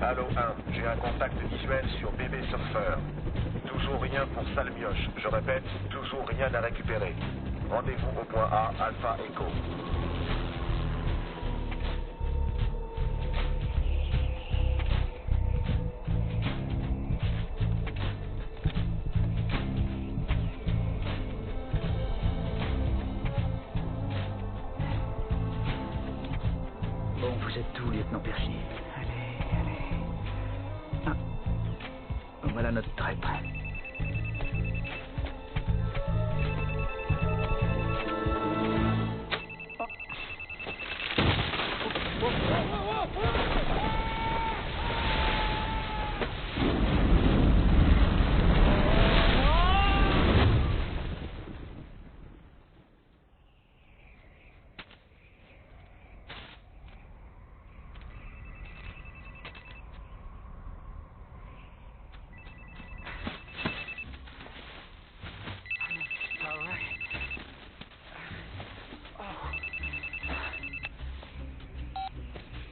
Halo 1, j'ai un contact visuel sur bébé surfeur. Toujours rien pour sale mioche. Je répète, toujours rien à récupérer. Rendez-vous au point A, Alpha Echo. Bon, vous êtes tout, lieutenant Percy. Allez. Ah. Voilà notre traître.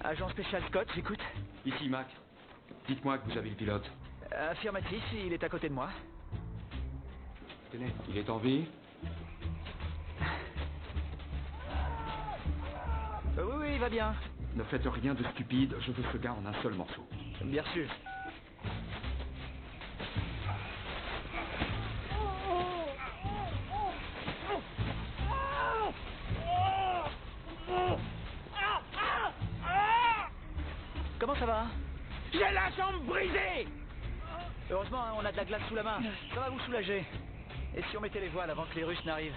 Agent spécial Scott, j'écoute. Ici, Mac. Dites-moi que vous avez le pilote. Affirmatif, il est à côté de moi. Tenez, il est en vie. Oui, il va bien. Ne faites rien de stupide, je veux ce gars en un seul morceau. Bien sûr. Comment ça va? J'ai la jambe brisée! Heureusement, on a de la glace sous la main. Ça va vous soulager. Et si on mettait les voiles avant que les Russes n'arrivent?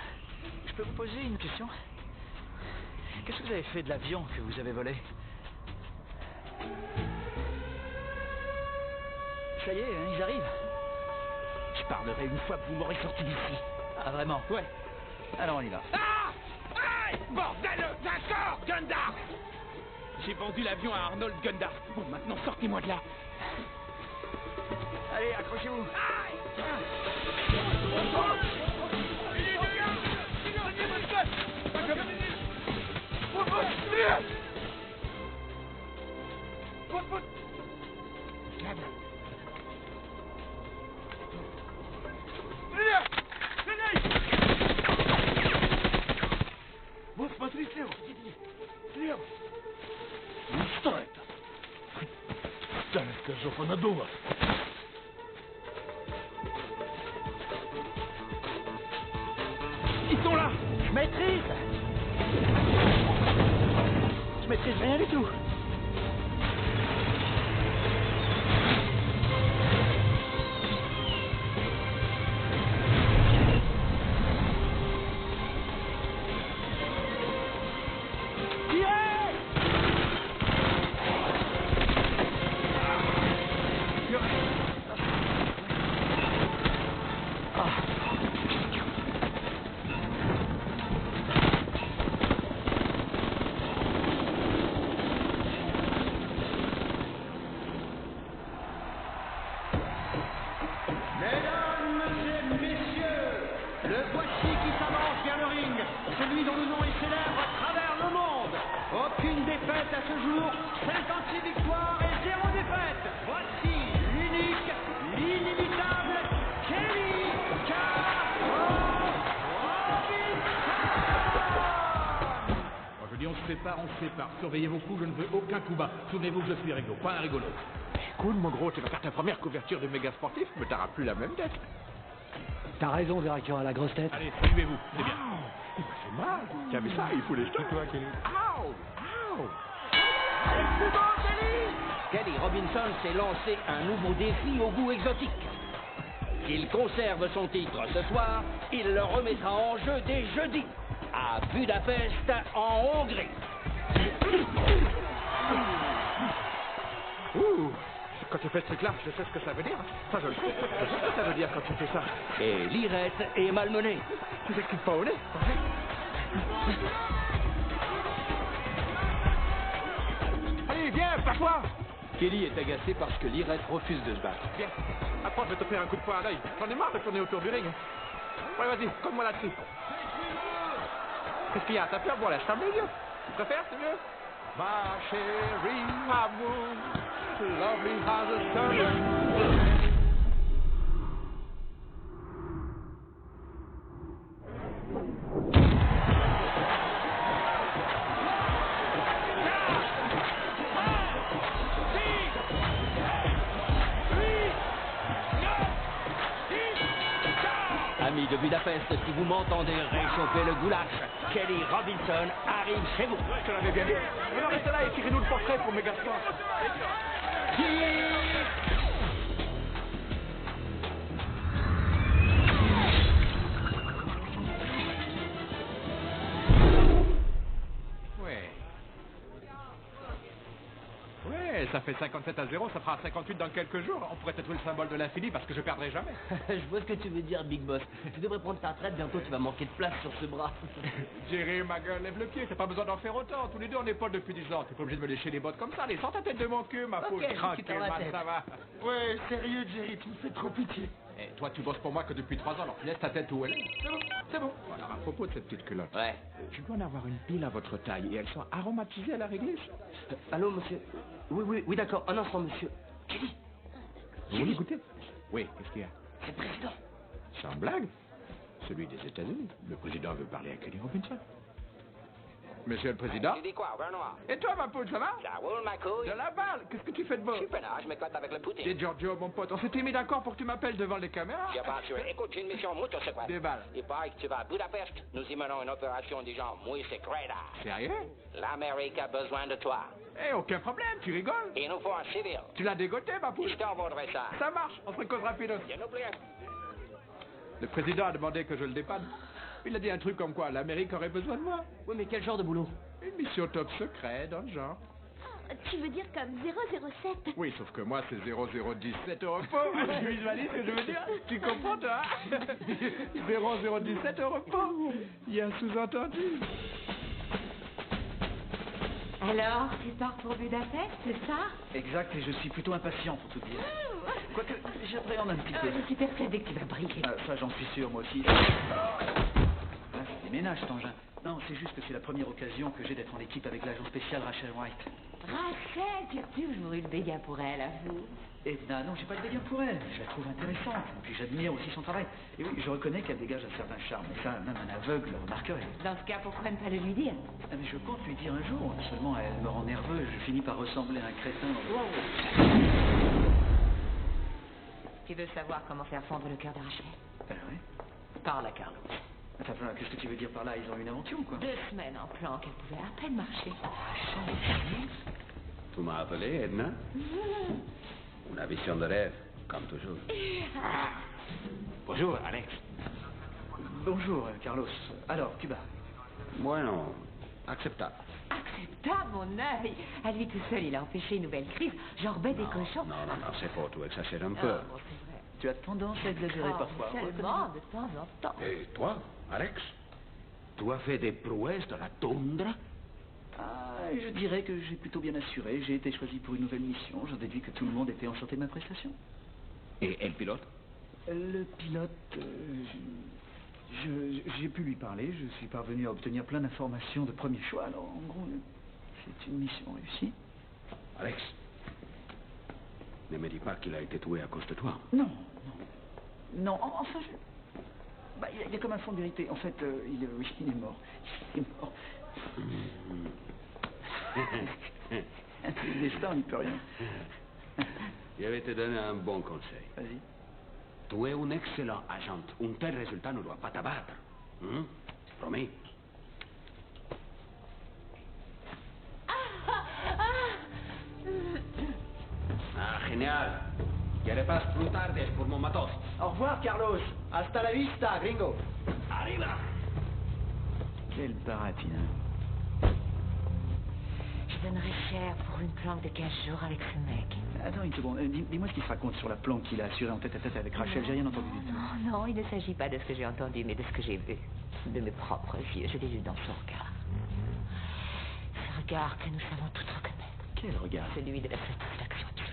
Je peux vous poser une question? Qu'est-ce que vous avez fait de l'avion que vous avez volé? Ça y est, hein, ils arrivent. Je parlerai une fois que vous m'aurez sorti d'ici. Ah, vraiment? Ouais. Alors on y va. Ah! Aïe! Bordel! D'accord, Gundar! J'ai vendu l'avion à Arnold Gundar. Bon, maintenant, sortez-moi de là. Allez, accrochez-vous. Вот смотри слева. Слева. Ну что это? Старая жопа надула. Ils sont là! Je maîtrise. Je maîtrise rien du tout. Celui dont le nom est célèbre à travers le monde. Aucune défaite à ce jour, 56 victoires et 0 défaite. Voici l'unique, l'inimitable Kenny Robinson. Moi je dis on se prépare. Surveillez vos coups, je ne veux aucun coup bas. Souvenez-vous que je suis réglo, pas un rigolo. Cool mon gros, tu vas faire ta première couverture de méga sportif, mais t'auras plus la même tête. T'as raison, Vérakian, à la grosse tête. Allez, suivez-vous, c'est bien. C'est mal. Tiens, mais ça, il faut les jeter. Toi, Kelly. Kenny Robinson s'est lancé un nouveau défi au goût exotique. S'il conserve son titre ce soir, il le remettra en jeu dès jeudi, à Budapest, en Hongrie. Ouh, quand tu fais ce truc-là, je sais ce que ça veut dire. Ça, je le sais. Je sais ce que ça veut dire quand tu fais ça. Et Lirette est malmené. Tu t'excites pas au nez. Allez, viens, passe-toi. Kelly est agacé parce que Lirette refuse de se battre. Viens, approche, je vais te faire un coup de poing à l'œil. J'en ai marre de tourner autour du ring. Ouais, vas-y, colle-moi là-dessus. Qu'est-ce qu'il y a? T'as peur? Bon, lâche ta milieu. Tu préfères, c'est mieux? My Sherry, amour, lovely as a star. Amis de Budapest, si vous m'entendez réchauffer le goulash, Kelly Robinson arrive chez vous. Je te l'avais bien dit. Alors restez là et tirez-nous le portrait pour Megasport. Ouais, ça fait 57-0, ça fera 58 dans quelques jours. On pourrait être le symbole de l'infini parce que je perdrai jamais. Je vois ce que tu veux dire, Big Boss. Tu devrais prendre ta retraite, bientôt tu vas manquer de place sur ce bras. Jerry, ma gueule, lève le pied, t'as pas besoin d'en faire autant. Tous les deux, on est potes depuis 10 ans. T'es pas obligé de me lécher les bottes comme ça. Allez, sors ta tête de mon cul, ma pauvre. Tranquillement, ça va. Ouais, sérieux, Jerry, tu me fais trop pitié. Et toi, tu bosses pour moi que depuis 3 ans, alors laisse ta tête où elle est. C'est bon. Alors, à propos de cette petite culotte. Ouais. Tu dois en avoir une pile à votre taille et elles sont aromatisées à la réglisse. Allô, monsieur. Oui, d'accord. Un instant, monsieur. Kelly. Vous voulez goûter? Oui, qu'est-ce qu'il y a? C'est le président. Sans blague. Celui des États-Unis. Le président veut parler à Kelly Robinson. Monsieur le Président. Tu dis quoi, Benoît? Et toi, ma poule, ça va? Ça roule, ma couille? De la balle. Qu'est-ce que tu fais de beau? Je suis peinard, je m'éclate avec le Poutine. C'est Giorgio, mon pote. On s'était mis d'accord pour que tu m'appelles devant les caméras. Bien sûr. Écoute, j'ai une mission muito secrète. Des balles. Il paraît que tu vas à Budapest. Nous y menons une opération du genre muy secrète. Sérieux? L'Amérique a besoin de toi. Eh, aucun problème, tu rigoles. Il nous faut un civil. Tu l'as dégoté, ma poule? Je t'envoierai ça. Ça marche, on se cause rapide. Bien oublié. Le président a demandé que je le dépanne. Il a dit un truc comme quoi l'Amérique aurait besoin de moi. Oui, mais quel genre de boulot? Une mission top secret, dans le genre. Tu veux dire comme 007? Oui, sauf que moi, c'est 0017 au repos. Tu visualises ce que je veux dire? Tu comprends, toi? 0017 au repos. Il y a un sous-entendu. Alors, tu pars pour Budapest, c'est ça? Exact, et je suis plutôt impatient pour tout dire. Quoique, j'appréhende un petit peu. Je suis persuadée que tu vas briller. Ça, j'en suis sûr, moi aussi. C'est des ménages, cet engin. Non, c'est juste que c'est la première occasion que j'ai d'être en équipe avec l'agent spécial Rachel White. Rachel, tu as toujours eu le béguin pour elle, avoue. Edna, non, j'ai pas de délire pour elle. Je la trouve intéressante. Puis j'admire aussi son travail. Et oui, je reconnais qu'elle dégage un certain charme. Et ça, même un aveugle le remarquerait. Dans ce cas, pourquoi ne pas le lui dire? Ah, mais je compte lui dire un jour. Seulement, elle me rend nerveux. Je finis par ressembler à un crétin dans le... Tu veux savoir comment faire fondre le cœur de Rachel? Oui. Parle à Carlos. Attends, qu'est-ce que tu veux dire par là? Ils ont une aventure ou quoi? 2 semaines en planque, elle pouvait à peine marcher. Tu m'as appelé, Edna? Une vision de rêve, comme toujours. Bonjour, Alex. Bonjour, Carlos. Alors, Cuba? Bueno, acceptable. Acceptable, mon œil. À lui tout seul, il a empêché une nouvelle crise, genre bête des cochons. Non, c'est faux, tu exagères un peu. Bon, c'est vrai. Tu as tendance à exagérer parfois. Seulement, de temps en temps. Et toi, Alex? Tu as fait des prouesses dans la toundra? Je dirais que j'ai plutôt bien assuré. J'ai été choisi pour une nouvelle mission. J'en déduis que tout le monde était enchanté de ma prestation. Et le pilote? Le pilote... j'ai pu lui parler. Je suis parvenu à obtenir plein d'informations de premier choix. Alors, en gros, c'est une mission réussie. Alex, ne me dis pas qu'il a été tué à cause de toi. Non. Enfin, il y a comme un fond de vérité. En fait, il est mort. Il est mort. Le destin, on n'y peut rien. Je vais te donner un bon conseil. Vas-y. Tu es un excellent agent. Un tel résultat ne doit pas t'abattre. Promis. Génial. Je repasse plus tard pour mon matos. Au revoir, Carlos. Hasta la vista, gringo. Arriba. Quel baratin. Je donnerais cher pour une planque de 15 jours avec ce mec. Attends une seconde. Dis-moi ce qu'il se raconte sur la planque qu'il a assurée en tête-à-tête avec Rachel. J'ai rien entendu du tout. Non, il ne s'agit pas de ce que j'ai entendu, mais de ce que j'ai vu. De mes propres yeux. Je l'ai vu dans son regard. Ce regard que nous savons tous reconnaître. Quel regard? Celui de la satisfaction absolue.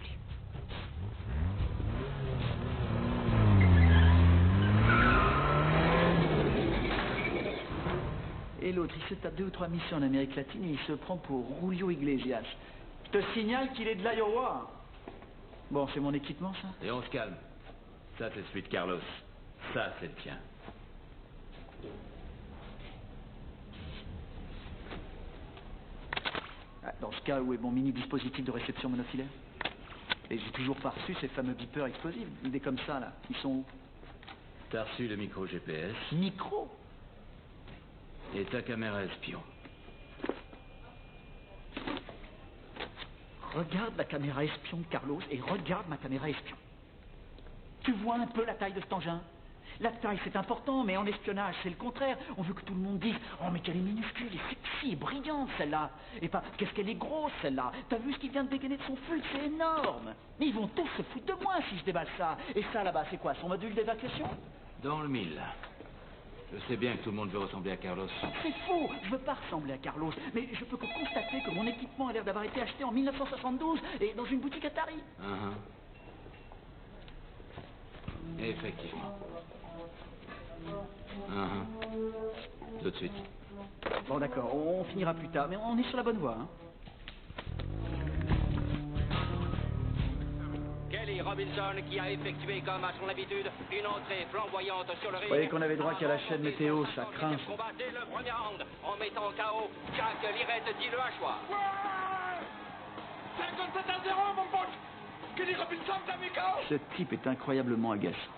Et l'autre, il se tape 2 ou 3 missions en Amérique latine et il se prend pour Julio Iglesias. Je te signale qu'il est de l'Iowa. Bon, c'est mon équipement, ça? Et on se calme. Ça, c'est celui de Carlos. Ça, c'est le tien. Ah, dans ce cas, où est mon mini-dispositif de réception monofilaire? Et j'ai toujours pas reçu ces fameux beepers explosifs. Des comme ça, là. Ils sont où? T'as reçu le micro GPS. Micro? Et ta caméra espion. Regarde la caméra espion de Carlos et regarde ma caméra espion. Tu vois un peu la taille de cet engin? La taille, c'est important, mais en espionnage, c'est le contraire. On veut que tout le monde dise « Oh, mais qu'elle est minuscule et sexy et brillante, celle-là !» Et pas « Qu'est-ce qu'elle est grosse, celle-là !» T'as vu ce qu'il vient de dégainer de son ful? C'est énorme. Mais ils vont tous se foutre de moi si je déballe ça. Et ça, là-bas, c'est quoi? Son module d'évacuation? Dans le mille. Je sais bien que tout le monde veut ressembler à Carlos. C'est faux. Je veux pas ressembler à Carlos. Mais je peux que constater que mon équipement a l'air d'avoir été acheté en 1972 et dans une boutique Atari. Effectivement. Tout de suite. Bon, d'accord, on finira plus tard, mais on est sur la bonne voie, hein. Kelly Robinson qui a effectué comme à son habitude une entrée flamboyante sur le ring. Vous voyez qu'on avait droit qu'à la chaîne météo, ça craint. Combat dès le premier round en mettant KO Jack Lirette dit le hachoir. 57-0, mon pote. Kelly Robinson t'a mis KO. Ce type est incroyablement agaçant.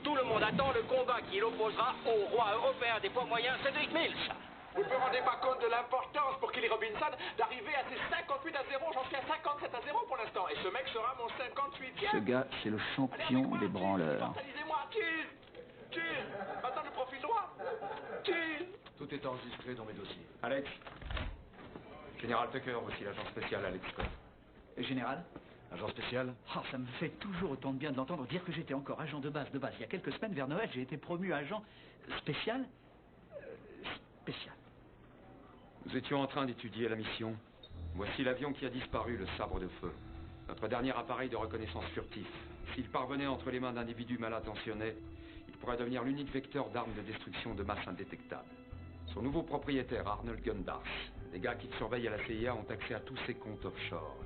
Tout le monde attend le combat qui l'opposera au roi européen des poids moyens, Cedric Mills. Vous ne vous rendez pas compte de l'importance pour Kelly Robinson d'arriver à ses 58-0. J'en suis à 57-0 pour l'instant. Et ce mec sera mon 58e. Ce gars, c'est le champion des branleurs. Immortalisez-moi, Kill. Maintenant le profil droit. Kill. Tout est enregistré dans mes dossiers. Alex. Général Tucker, aussi l'agent spécial Alex Scott. Et général? Agent spécial? Oh, ça me fait toujours autant de bien de l'entendre dire que j'étais encore agent de base. Il y a quelques semaines, vers Noël, j'ai été promu agent spécial. Spécial. Nous étions en train d'étudier la mission. Voici l'avion qui a disparu, le sabre de feu. Notre dernier appareil de reconnaissance furtif. S'il parvenait entre les mains d'individus mal intentionnés, il pourrait devenir l'unique vecteur d'armes de destruction de masse indétectable. Son nouveau propriétaire, Arnold Gundars, les gars qui le surveillent à la CIA ont accès à tous ses comptes offshore.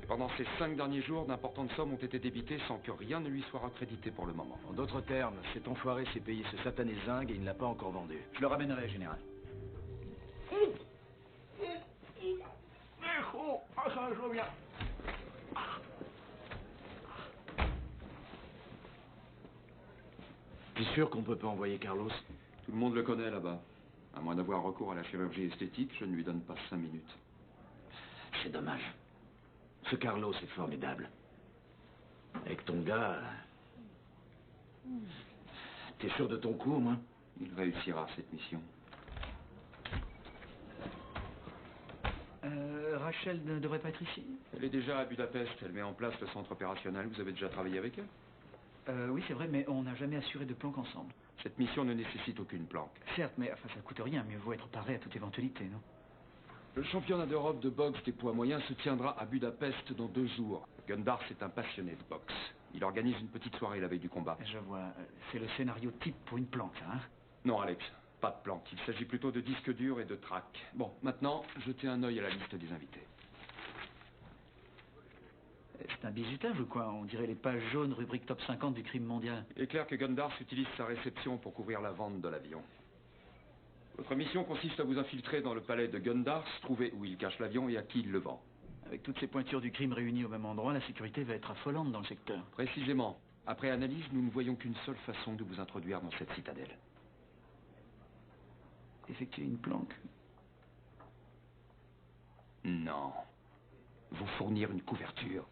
Et pendant ces 5 derniers jours, d'importantes sommes ont été débitées sans que rien ne lui soit accrédité pour le moment. En d'autres termes, cet enfoiré s'est payé ce satané zinc et il ne l'a pas encore vendu. Je le ramènerai, général. Je reviens. T'es sûr qu'on peut pas envoyer Carlos? Tout le monde le connaît là-bas. À moins d'avoir recours à la chirurgie esthétique, je ne lui donne pas 5 minutes. C'est dommage. Ce Carlos est formidable. Avec ton gars... T'es sûr de ton coup, moi? Il réussira cette mission. Rachel ne devrait pas être ici? Elle est déjà à Budapest. Elle met en place le centre opérationnel. Vous avez déjà travaillé avec elle? Oui, c'est vrai, mais on n'a jamais assuré de planque ensemble. Cette mission ne nécessite aucune planque. Certes, mais enfin, ça coûte rien. Mieux vaut être paré à toute éventualité, non? Le championnat d'Europe de boxe des poids moyens se tiendra à Budapest dans 2 jours. Gundars est un passionné de boxe. Il organise une petite soirée la veille du combat. Je vois. C'est le scénario type pour une planque, hein? Non, Alex. Pas de planque. Il s'agit plutôt de disques durs et de tracks. Bon, maintenant, jetez un œil à la liste des invités. C'est un bizutage ou quoi? On dirait les pages jaunes rubrique top 50 du crime mondial. Il est clair que Gundars utilise sa réception pour couvrir la vente de l'avion. Votre mission consiste à vous infiltrer dans le palais de Gundars, trouver où il cache l'avion et à qui il le vend. Avec toutes ces pointures du crime réunies au même endroit, la sécurité va être affolante dans le secteur. Précisément. Après analyse, nous ne voyons qu'une seule façon de vous introduire dans cette citadelle. Effectuer une planque? Non. Vous fournir une couverture.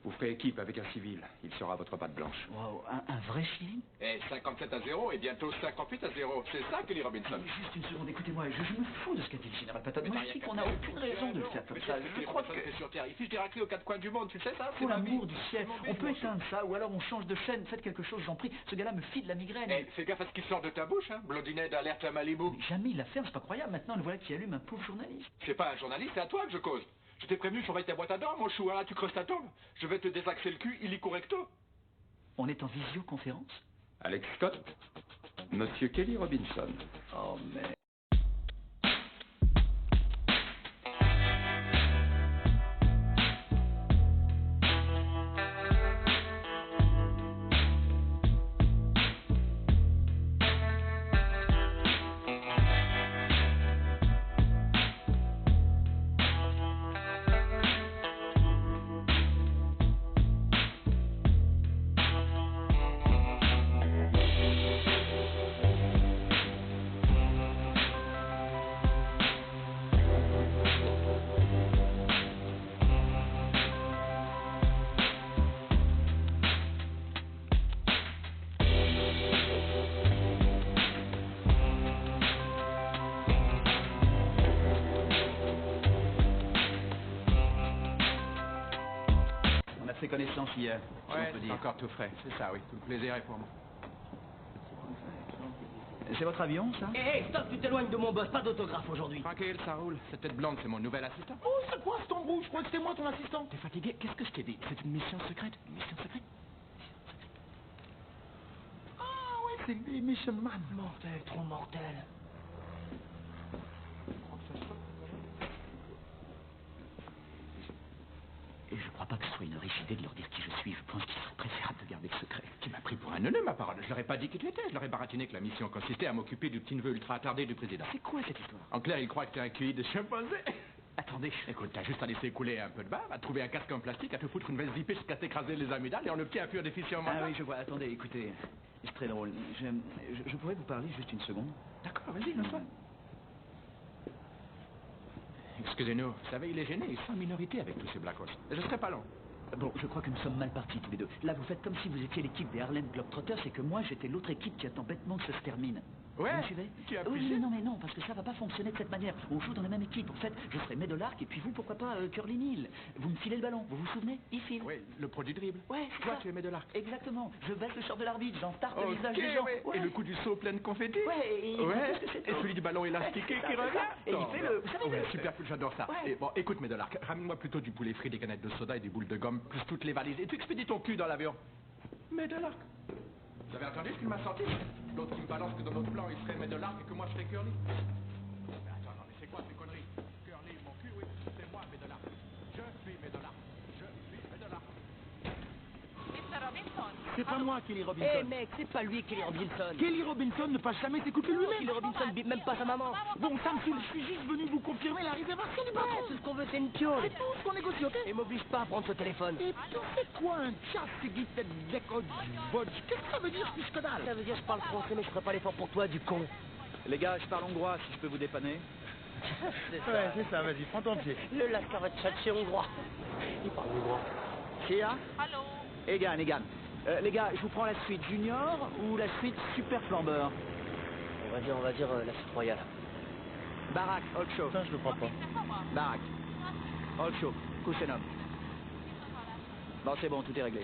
Vous ferez équipe avec un civil. Il sera votre patte blanche. Wow, un vrai civil? Et 57-0 et bientôt 58-0. C'est ça, Kelly Robinson. Juste une seconde, écoutez-moi, je me fous de ce qu'a dit le général Patate. Moi, je dis qu'on n'a aucune raison de le faire comme ça. Je crois que... sur Terre. Il fiche des raclés aux 4 coins du monde, tu sais ça? Pour l'amour du ciel, on peut éteindre ça, ou alors on change de chaîne, faites quelque chose, j'en prie. Ce gars-là me file la migraine. Eh, fais gaffe à ce qui sort de ta bouche, hein. Blondinet d'alerte à Malibu. Mais jamais il l'a fait, c'est pas croyable. Maintenant, le voilà qui allume un pauvre journaliste. C'est pas un journaliste, c'est à toi que je cause. Je t'ai prévenu, surveille ta boîte à dents, mon chou, hein, là tu creuses ta tombe. Je vais te désaxer le cul, illico recto. On est en visioconférence? Alex Scott? Monsieur Kelly Robinson. Oh, merde. Fait connaissance hier. Ouais, c'est encore tout frais. C'est ça, oui. Tout le plaisir est pour moi. C'est votre avion, ça? Hé, stop, tu t'éloignes de mon boss, pas d'autographe aujourd'hui. Tranquille, ça roule. Cette tête blonde, c'est mon nouvel assistant. Oh, c'est quoi ce ton rouge? Je crois que c'était moi ton assistant. T'es fatigué? Qu'est-ce que je t'ai dit? C'est une mission secrète? Une mission secrète? Ah ouais, c'est les Mission Man. Mortel, trop mortel. Et je crois pas que ce soit une riche idée de leur dire qui je suis. Je pense qu'il serait préférable de garder le secret. Tu m'as pris pour un neuneu, ma parole. Je leur ai pas dit qui tu étais. Je leur ai baratiné que la mission consistait à m'occuper du petit-neveu ultra attardé du président. C'est quoi cette histoire? En clair, il croit que t'es un QI de chimpanzé. Attendez. Écoute, t'as juste à laisser couler un peu de bave, à trouver un casque en plastique, à te foutre une veste zippée jusqu'à t'écraser les amygdales et en obtient un pur déficient mental. Ah oui, je vois. Attendez, écoutez. C'est très drôle. Je pourrais vous parler juste une seconde? D'accord, vas-y, lance-toi. Excusez-nous, vous savez, il est gêné, ils sont en minorité avec tous ces Blackhawks. Je serai pas long. Bon, je crois que nous sommes mal partis tous les deux. Là, vous faites comme si vous étiez l'équipe des Harlem Globetrotters et que moi, j'étais l'autre équipe qui attend bêtement que ça se termine. Ouais, vous me suivez? tu as Oui, poussé. non, mais non, parce que ça va pas fonctionner de cette manière. On joue dans la même équipe. En fait, je serai Meadowlark et puis vous, pourquoi pas, Curly Neal. Vous me filez le ballon, vous vous souvenez? Il file. Oui, le produit dribble. Ouais, c'est Toi, ça. tu es Meadowlark. Exactement. Je baisse le short de l'arbitre, j'en tarte le Ok, visage des gens. ouais. Ouais. Et le coup du saut plein de confettis. Ouais, Et celui du ballon élastiqué qui revient. Et il fait le... Vous savez, Ouais, le... super, j'adore ça. Ouais. Et bon, écoute, Meadowlark, ramène-moi plutôt du poulet frit, des canettes de soda et des boules de gomme, plus toutes les valises. Et tu expédies ton cul dans l'avion. Meadowlark. Vous avez entendu ce qu'il m'a sorti? L'autre qui me balance que dans notre plan, il serait Meadowlark et que moi, je serais Curly. Mais attends, non, mais c'est quoi ces conneries? Curly, mon cul, oui, c'est moi, Meadowlark. Je suis Meadowlark. Je suis Meadowlark. C'est pas moi, Kelly Robinson. Hé mec, c'est pas lui, Kelly Robinson. Kelly Robinson ne passe jamais ses coups de fil lui-même. Kelly Robinson bip même pas sa maman. Bon, ça me saoule, je suis juste venu vous confirmer la réservation du patron. Tout ce qu'on veut, c'est une piole. C'est tout ce qu'on négocie, ok? Et m'oblige pas à prendre ce téléphone. Et tu fais quoi un chat, c'est guitare décode bodge? Qu'est-ce que ça veut dire, puisque dalle? Ça veut dire je parle français, mais je ferai pas l'effort pour toi, du con. Les gars, je parle hongrois, si je peux vous dépanner. Ouais, c'est ça, vas-y, prends ton pied. Le Lascaravitch hongrois. Il parle hongrois. Kia? Allô? Egan. Les gars, je vous prends la suite junior ou la suite super flambeur? On va dire la suite royale. Barak, Old Show. Ça, je le crois pas. Barak. Old Show, Kusenov. Bon, c'est bon, tout est réglé.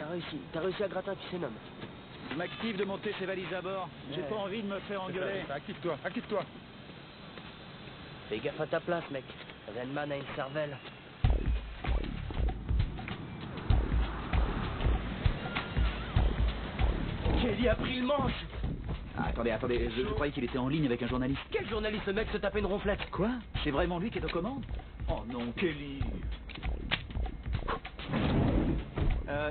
T'as réussi à gratter un Kusenov. Je m'active de monter ces valises à bord. J'ai pas envie de me faire engueuler. Acquitte-toi. Fais gaffe à ta place, mec. Renman a une cervelle. Kelly a pris le manche. Ah, attendez, je croyais qu'il était en ligne avec un journaliste. Quel journaliste, ce mec, se taper une ronflette? Quoi? C'est vraiment lui qui est aux commandes? Oh non, Kelly.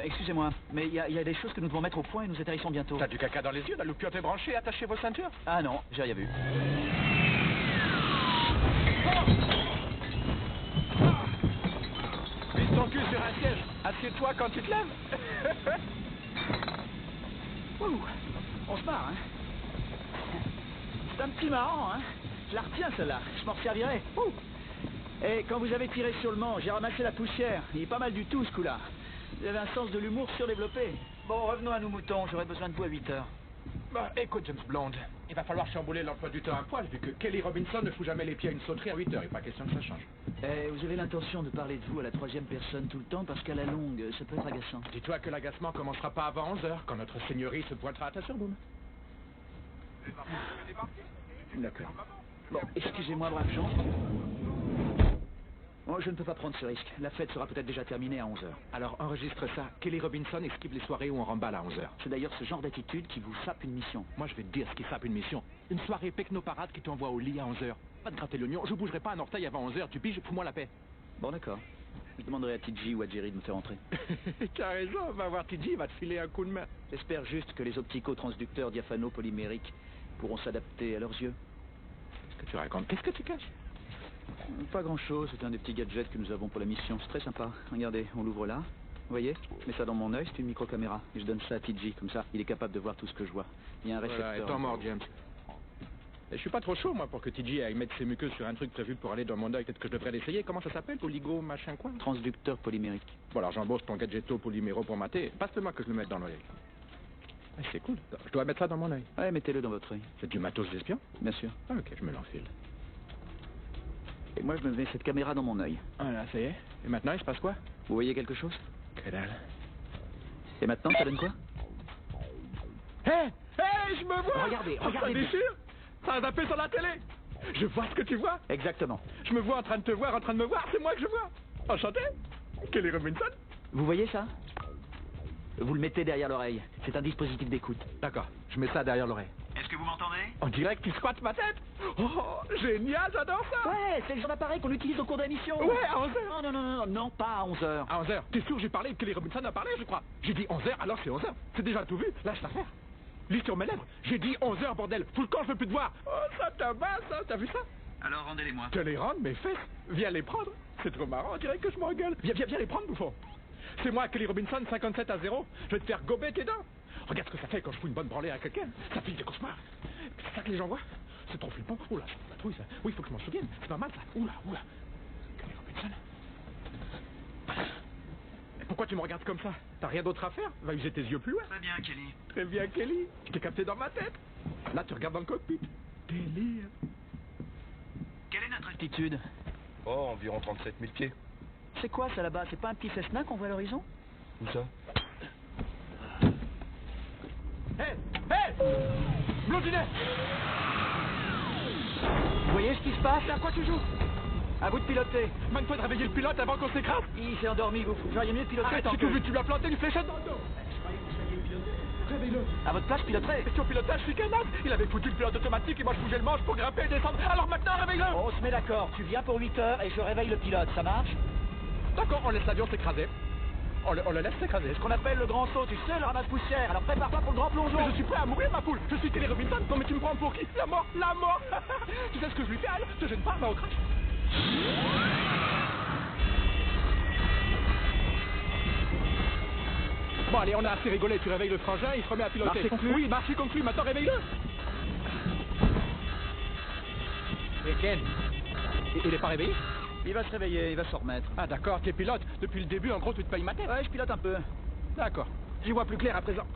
Excusez-moi, mais il y a des choses que nous devons mettre au point et nous atterrissons bientôt. T'as du caca dans les yeux, la loupiote est branchée, attachez vos ceintures. Ah non, j'ai rien vu. Mise ton cul sur un siège, assieds-toi quand tu te lèves. Ouh, on se marre, hein? C'est un petit marrant, hein? Je la retiens, celle-là. Je m'en servirai. Ouh. Et quand vous avez tiré sur le manche, j'ai ramassé la poussière. Il est pas mal du tout, ce coup-là. Vous avez un sens de l'humour surdéveloppé. Bon, revenons à nos moutons. J'aurai besoin de vous à 8 heures. Bah, écoute, James Blonde, il va falloir chambouler l'emploi du temps à poil, vu que Kelly Robinson ne fout jamais les pieds à une sauterie à 8 heures. Il n'est pas question que ça change. Vous avez l'intention de parler de vous à la troisième personne tout le temps, parce qu'à la longue, ça peut être agaçant. Dis-toi que l'agacement commencera pas avant 11 heures, quand notre seigneurie se pointera à ta surboom. D'accord. Bon, excusez-moi, braves gens. Oh, je ne peux pas prendre ce risque. La fête sera peut-être déjà terminée à 11h. Alors enregistre ça. Kelly Robinson esquive les soirées où on remballe à 11h. C'est d'ailleurs ce genre d'attitude qui vous sape une mission. Moi, je vais te dire ce qui sape une mission. Une soirée pecno-parade qui t'envoie au lit à 11h. Pas de gratter l'oignon, je bougerai pas un orteil avant 11h. Tu piges, fous-moi la paix. Bon, d'accord. Je demanderai à TJ ou à Jerry de me faire entrer. T'as raison, va voir TJ, il va te filer un coup de main. J'espère juste que les optico-transducteurs diaphano-polymériques pourront s'adapter à leurs yeux. Qu'est-ce que tu racontes? Qu'est-ce que tu caches? Pas grand-chose, c'est un des petits gadgets que nous avons pour la mission. C'est très sympa. Regardez, on l'ouvre là. Vous voyez? Je mets ça dans mon œil, c'est une micro-caméra. Et je donne ça à TJ, comme ça, il est capable de voir tout ce que je vois. Il y a un récepteur. Voilà, et tant mort, James. Et je suis pas trop chaud, moi, pour que TJ aille mettre ses muqueuses sur un truc prévu pour aller dans mon œil. Peut-être que je devrais l'essayer. Comment ça s'appelle? Oligo, machin quoi? Transducteur polymérique. Bon, alors j'embauche ton gadgeto polyméro pour mater. Passe-le-moi que je le mette dans l'œil. Ah, c'est cool. Je dois mettre ça dans mon œil. Ouais, mettez-le dans votre œil. C'est du matos d'espion? Bien sûr. Ah, ok, je me l'enfile. Et moi, je me mets cette caméra dans mon œil. Voilà, ça y est. Et maintenant, il se passe quoi? Vous voyez quelque chose? Que dalle. Et maintenant, ça donne quoi? Hé! Hé, je me vois! Regardez, regardez. Ça déchire! Ça a zappé sur la télé! Je vois ce que tu vois! Exactement. Je me vois en train de te voir, en train de me voir, c'est moi que je vois! Enchanté! Kelly Robinson! Vous voyez ça? Vous le mettez derrière l'oreille. C'est un dispositif d'écoute. D'accord, je mets ça derrière l'oreille. Est-ce que vous m'entendez? On dirait que tu squattes ma tête! Oh, génial, j'adore ça! Ouais, c'est le genre d'appareil qu'on utilise au cours de la mission. Ouais, à 11h! Non, pas à 11h. À 11h. T'es sûr, j'ai parlé, Kelly Robinson a parlé, je crois. J'ai dit 11h, alors c'est 11h. C'est déjà tout vu, lâche l'affaire. Lis sur mes lèvres. J'ai dit 11h, bordel. Tout le camp, je veux plus te voir. Oh, ça tabasse, ça. T'as vu ça? Alors rendez-les-moi. Te les rendre, mes fesses. Viens les prendre. C'est trop marrant, on dirait que je m'engueule. Viens les prendre, bouffon. C'est moi, Kelly Robinson, 57-0. Je vais te faire gober tes dents. Regarde ce que ça fait quand je fous une bonne branlée à quelqu'un. Ça fait des cauchemars. C'est ça que les gens voient. C'est trop flippant. Oula, la trouille, ça. Oui, il faut que je m'en souvienne. C'est pas mal, ça. Oula. Kelly Robinson. Pourquoi tu me regardes comme ça? T'as rien d'autre à faire? Va user tes yeux plus loin. Très bien, Kelly. Très bien, Kelly. Je t'ai capté dans ma tête. Là, tu regardes dans le cockpit. Délire. Quelle est notre altitude? Oh, environ 37 000 pieds. C'est quoi ça là-bas? C'est pas un petit Cessna qu'on voit à l'horizon? Où ça? Hé! Blondinet! Vous voyez ce qui se passe? À quoi tu joues? À vous de piloter. Manque-toi de réveiller le pilote avant qu'on s'écrase. Il s'est endormi, vous j'aurais mieux de piloter. Arrête, tant j'ai que... tout vu, tu lui as planté une fléchette dans le dos. Réveille-le. À votre place, piloterez. Question pilotage, je suis canard. Il avait foutu le pilote automatique et moi je bougeais le manche pour grimper et descendre. Alors maintenant, réveille-le. On se met d'accord. Tu viens pour 8h et je réveille le pilote. Ça marche? D'accord, on laisse l'avion s'écraser. On le laisse s'écraser. Ce qu'on appelle le grand saut, tu sais, le ramasse-poussière. Alors prépare-toi pour le grand plongeon. Mais je suis prêt à mourir, ma poule. Je suis Kelly Robinson. Non, mais tu me prends pour qui? La mort. Tu sais ce que je lui fais, elle? Te gêne pas, va au crash. Bon, allez, on a assez rigolé. Tu réveilles le frangin, il se remet à piloter. Marché conclu. Oui, marché conclu. Maintenant, réveille-le. Et Ken? Il est pas réveillé? Il va se réveiller, il va se remettre. Ah, d'accord, t'es pilote. Depuis le début, en gros, tu te payes ma tête. Ouais, je pilote un peu. D'accord. J'y vois plus clair à présent.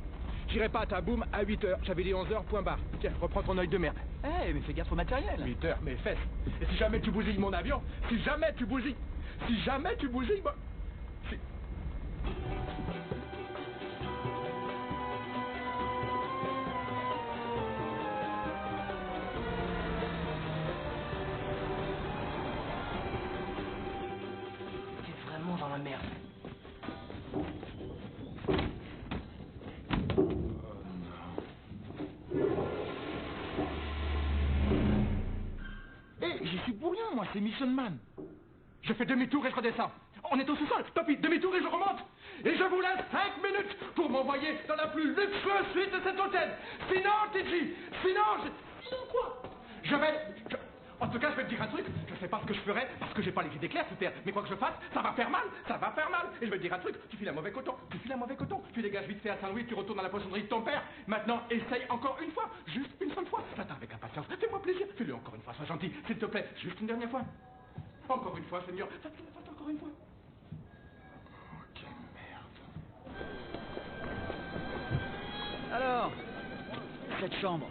J'irai pas à ta boum à 8h. J'avais dit 11h, point barre. Tiens, reprends ton œil de merde. Eh, mais fais gaffe au matériel. 8h, mes fesses. Et si jamais tu bousilles mon avion, si jamais tu bousilles, moi... Si... T'es vraiment dans la merde. J'y suis pour rien, moi, c'est Mission Man. Je fais demi-tour et je redescends. On est au sous-sol. Topi, demi-tour et je remonte. Et je vous laisse 5 minutes pour m'envoyer dans la plus luxueuse suite de cet hôtel. Sinon, TJ, sinon quoi? En tout cas, je vais te dire un truc. Je sais pas ce que je ferai parce que j'ai pas les idées claires, super. Mais quoi que je fasse, ça va faire mal. Et je vais te dire un truc. Tu files un mauvais coton. Tu dégages vite fait à Saint-Louis, tu retournes à la poissonnerie de ton père. Maintenant, essaye encore une fois. Juste une seule fois. J'attends avec impatience. Fais-moi plaisir. Fais-le encore une fois, sois gentil. S'il te plaît, juste une dernière fois. Encore une fois, Seigneur. Fais-le encore une fois. Oh, quelle merde. Alors, cette chambre.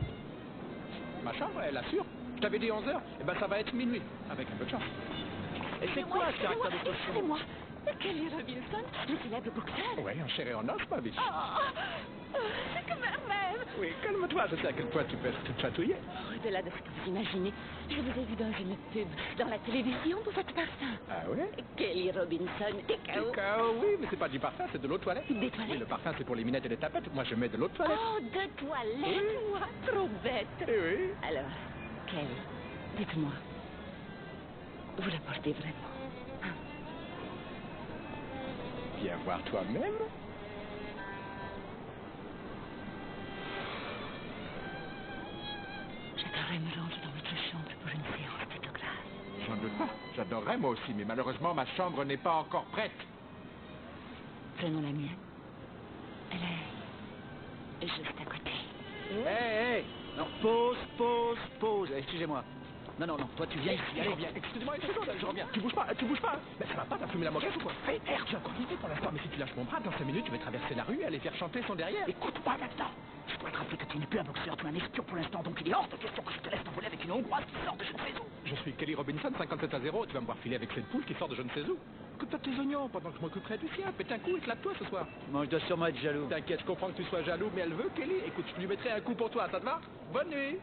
Ma chambre, elle assure. Je t'avais dit 11h, et ben ça va être minuit, avec un peu de chance. Et c'est quoi ce caractère de cochon? Excusez-moi. Kelly Robinson, le célèbre boxeur. Oui, en chair et en os, ma biche. C'est comme un rêve. Oui, calme-toi, je sais à quel point tu peux être toute chatouillée. Au-delà de ce que vous imaginez, je vous ai vu dans une pub, dans la télévision, pour votre parfum. Ah oui? Kelly Robinson, T.K.O. T.K.O., oui, mais c'est pas du parfum, c'est de l'eau de toilette. Des toilettes? Oui, le parfum, c'est pour les minettes et les tapettes. Moi, je mets de l'eau de toilette. Oh, de toilette, moi, trop bête. Oui. Alors, Kelly, dites-moi, vous la portez vraiment? Viens voir toi-même. J'adorerais me rendre dans votre chambre pour une séance d'autographe. J'en doute pas. J'adorerais moi aussi, mais malheureusement, ma chambre n'est pas encore prête. Prenons la mienne. Elle est juste à côté. Hé, non, pause. Excusez-moi. Non, toi tu viens ici. Je reviens. Excusez-moi une seconde, je reviens. Tu bouges pas. Mais ça va pas, t'as fumé la moquette ou quoi? Fais air, tu as encore idée pour l'instant, mais si tu lâches mon bras, dans 5 minutes, tu vas traverser la rue et aller faire chanter son derrière. Écoute-moi maintenant. Je dois te rappeler que tu n'es plus un boxeur, tu es un espion pour l'instant, donc il est hors de question que je te laisse t'envoler avec une Hongroise qui sort de je ne sais où. Je suis Kelly Robinson, 57-0, tu vas me voir filer avec cette poule qui sort de je ne sais où. Occupe-toi de tes oignons pendant que je m'occuperai du sien. Pète un coup, éclate-toi ce soir. Moi, je dois sûrement être jaloux. T'inquiète, je comprends que tu sois jaloux, mais elle veut, Kelly. Écoute, je lui mettrai un coup pour toi, ça te va? Bonne nuit.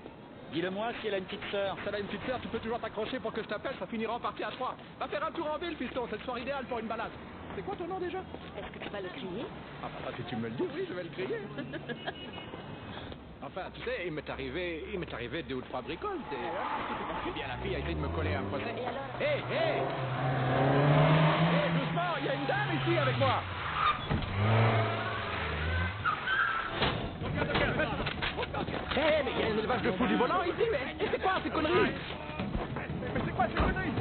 Dis-le-moi si elle a une petite sœur. Si elle a une petite sœur, tu peux toujours t'accrocher pour que je t'appelle, ça finira en partie à 3. Va faire un tour en ville, fiston, c'est le soir idéal pour une balade. C'est quoi ton nom déjà? Est-ce que tu vas le crier? Ah bah si tu me le dis, oui, je vais le crier. Enfin, tu sais, il m'est arrivé 2 ou 3 bricoles. Eh bien, la fille a essayé de me coller un procès. Et alors? Hé, doucement, il y a une dame ici avec moi. Hé, mais il y a un élevage de fous du volant ici, mais c'est quoi ces conneries? Mais c'est quoi ces conneries?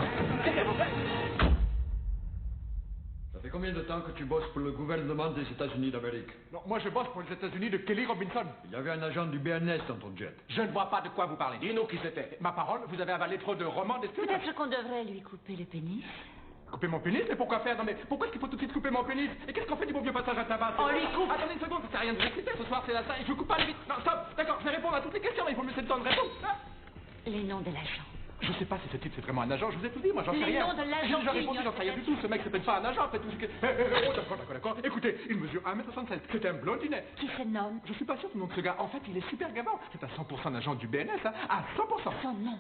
Ça fait combien de temps que tu bosses pour le gouvernement des États-Unis d'Amérique? Non, moi je bosse pour les États-Unis de Kelly Robinson. Il y avait un agent du BNS dans ton jet. Je ne vois pas de quoi vous parlez. Dis-nous qui c'était. Ma parole, vous avez avalé trop de romans d'espionnage. Peut-être qu'on devrait lui couper le pénis. Couper mon pénis? Mais pourquoi faire? Non mais pourquoi est-ce qu'il faut tout de suite couper mon pénis? Et qu'est-ce qu'on fait du bon vieux passage à tabac? On lui coupe. Attendez une seconde, ça sert à rien de réciter ce soir, c'est la salle. Je vous coupe pas le vite. Non, stop. D'accord, je vais répondre à toutes les questions, mais il faut me laisser le temps de répondre. Les noms de l'agent. Je sais pas si ce type c'est vraiment un agent, je vous ai tout dit, moi j'en sais rien. Les noms de l'agent. J'ai répondu, j'en sais rien du tout. Ce mec c'est peut-être pas un agent, en fait. Oh, d'accord. Écoutez, il mesure 1m76. C'est un blondinet. Qui se nomme? Je suis pas sûr du nom de ce gars. En fait, il est super gavant. C'est à 100% un agent du BNS, hein. À 100%. Son nom?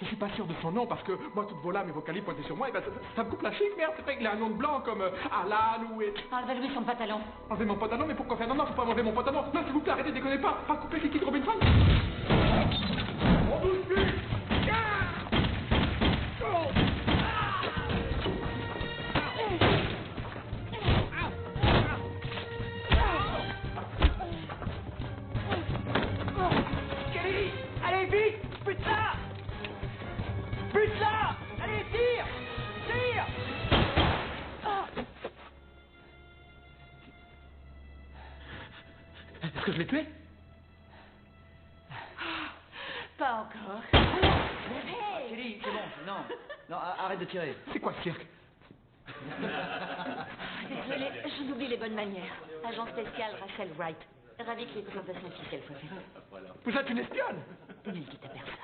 Je suis pas sûr de son nom parce que moi, toutes vos lames et vos calibres pointés sur moi, et ben ça me coupe la chic, merde. C'est pas qu'il a un nom de blanc comme Alan ou... Enlevez-lui son pantalon. Enlevez mon pantalon, mais pourquoi faire? Non, faut pas enlever mon pantalon. Non, s'il vous plaît, arrêtez, déconnez pas. Pas couper Kiki Robinson. On bouge plus. Kelly, allez vite, bute ça! Bute ça! Allez, tire! Tire! Est-ce que je l'ai tué? Pas encore. Kelly, c'est bon. Non, arrête de tirer. C'est quoi ce cirque? Désolée, je oublie les bonnes manières. Agent spécial Rachel Wright. Ravi que les présentations officielles soient faites. Vous êtes une espionne? Ne le dites à personne.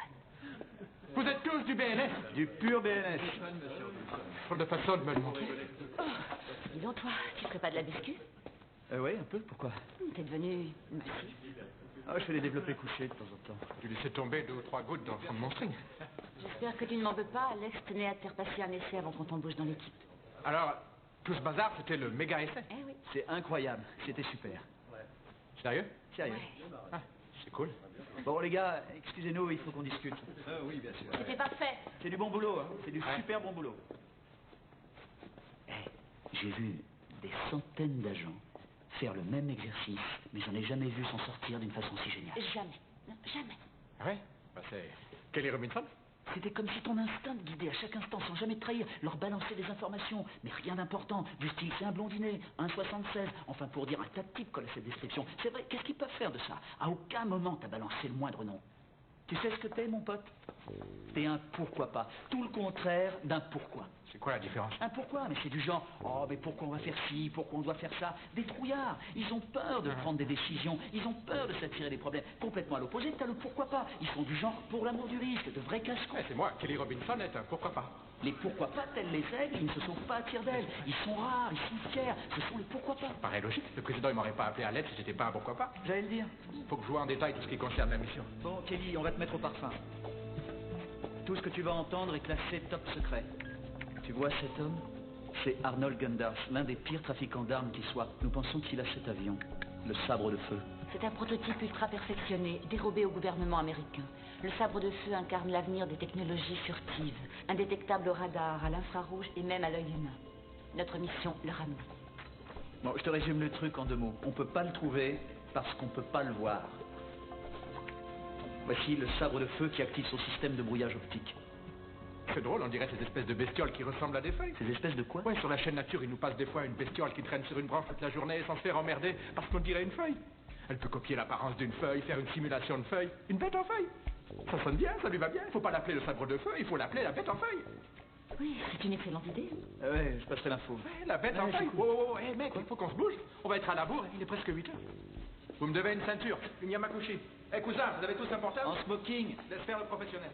Vous êtes tous du BNS? Du pur BNS. Trop de façon de me le montrer. Dis donc, toi, tu ferais pas de la biscuit? Oui, un peu, pourquoi? T'es devenu massif. Ah, je fais les développés couchés de temps en temps. Tu laissais tomber 2 ou 3 gouttes dans le fond de mon string. J'espère que tu ne m'en veux pas. Alex tenait à te faire passer un essai avant qu'on t'embauche dans l'équipe. Alors, tout ce bazar, c'était le méga essai? Eh oui. C'est incroyable, c'était super. Sérieux? Sérieux. Ah, c'est cool. Bon, les gars, excusez-nous, il faut qu'on discute. Oui, bien sûr. C'était parfait. C'est du bon boulot, hein. C'est du super bon boulot. J'ai vu des centaines d'agents faire le même exercice, mais j'en ai jamais vu s'en sortir d'une façon si géniale. Jamais. Non, jamais. Ah ouais? Bah c'est Kelly Robinson? C'était comme si ton instinct te guidait à chaque instant, sans jamais te trahir, leur balancer des informations, mais rien d'important, du style c'est un blondinet, 1,76, enfin pour dire un tas de types colle à cette description. C'est vrai, qu'est-ce qu'ils peuvent faire de ça? À aucun moment t'as balancé le moindre nom. Tu sais ce que t'es, mon pote? T'es un pourquoi pas, tout le contraire d'un pourquoi. C'est quoi la différence? Un pourquoi, mais c'est du genre, oh mais pourquoi on va faire ci, pourquoi on doit faire ça? Des trouillards, ils ont peur de prendre des décisions, ils ont peur de s'attirer des problèmes. Complètement à l'opposé, t'as le pourquoi pas. Ils sont du genre, pour l'amour du risque, de vrais casse-cou. C'est moi, Kelly Robinson est un pourquoi pas. Les pourquoi pas, tels les aigles, ils ne se sauvent pas à tire-d'aile. Ils sont rares, ils sont fiers. Ce sont les pourquoi pas. Paraît logique. Le président, il m'aurait pas appelé à l'aide si j'étais pas un pourquoi pas. J'allais le dire. Faut que je vois en détail tout ce qui concerne la mission. Bon, Kelly, on va te mettre au parfum. Tout ce que tu vas entendre est classé top secret. Tu vois cet homme? C'est Arnold Gundars, l'un des pires trafiquants d'armes qui soit. Nous pensons qu'il a cet avion, le sabre de feu. C'est un prototype ultra perfectionné, dérobé au gouvernement américain. Le sabre de feu incarne l'avenir des technologies furtives, indétectable au radar, à l'infrarouge et même à l'œil humain. Notre mission, le ramener. Bon, je te résume le truc en 2 mots. On peut pas le trouver parce qu'on peut pas le voir. Voici le sabre de feu qui active son système de brouillage optique. C'est drôle, on dirait ces espèces de bestioles qui ressemblent à des feuilles. Ces espèces de quoi? Ouais, sur la chaîne Nature, il nous passe des fois une bestiole qui traîne sur une branche toute la journée sans se faire emmerder parce qu'on dirait une feuille. Elle peut copier l'apparence d'une feuille, faire une simulation de feuille. Une bête en feuille. Ça sonne bien, ça lui va bien. Il faut pas l'appeler le sabre de feu, il faut l'appeler la bête en feuille. Oui, c'est une excellente idée. Ouais, je passerai l'info. Ouais, la bête en feuille. Oh, hey mec, il faut qu'on se bouge. On va être à la bourre, il est presque 8 heures. Vous me devez une ceinture, une Yamakushi. Hey cousin, vous avez tous un portable? En smoking. Laisse faire le professionnel.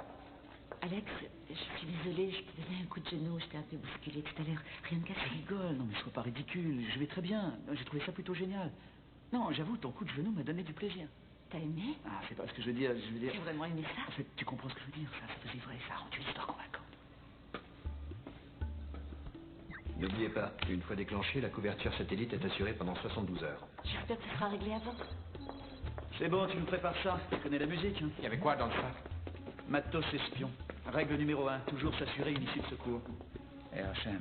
Alex, je suis désolée, je t'ai donné un coup de genou, je t'ai un peu bousculé tout à l'heure. Rien de cassé. Rigole, non mais sois pas ridicule, je vais très bien. J'ai trouvé ça plutôt génial. Non, j'avoue, ton coup de genou m'a donné du plaisir. T'as aimé? Ah, c'est pas ce que je veux dire, Tu as vraiment aimé ça? En fait, tu comprends ce que je veux dire, ça faisait vrai, ça a rendu l'histoire convaincante. N'oubliez pas, une fois déclenchée, la couverture satellite est assurée pendant 72 heures. J'espère que ça sera réglé avant. C'est bon, tu me prépares ça. Tu connais la musique, hein? Il y avait quoi dans le sac? Matos espion. Règle numéro 1, toujours s'assurer une issue de secours. RHM.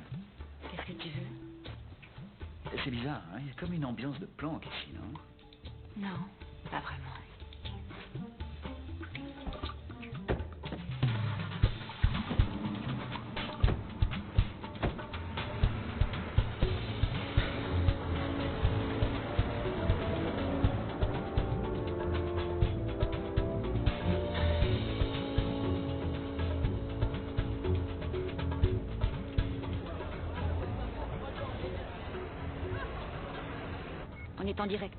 Qu'est-ce que tu veux? C'est bizarre, hein? Il y a comme une ambiance de planque ici, non? Non, pas vraiment. On est en direct.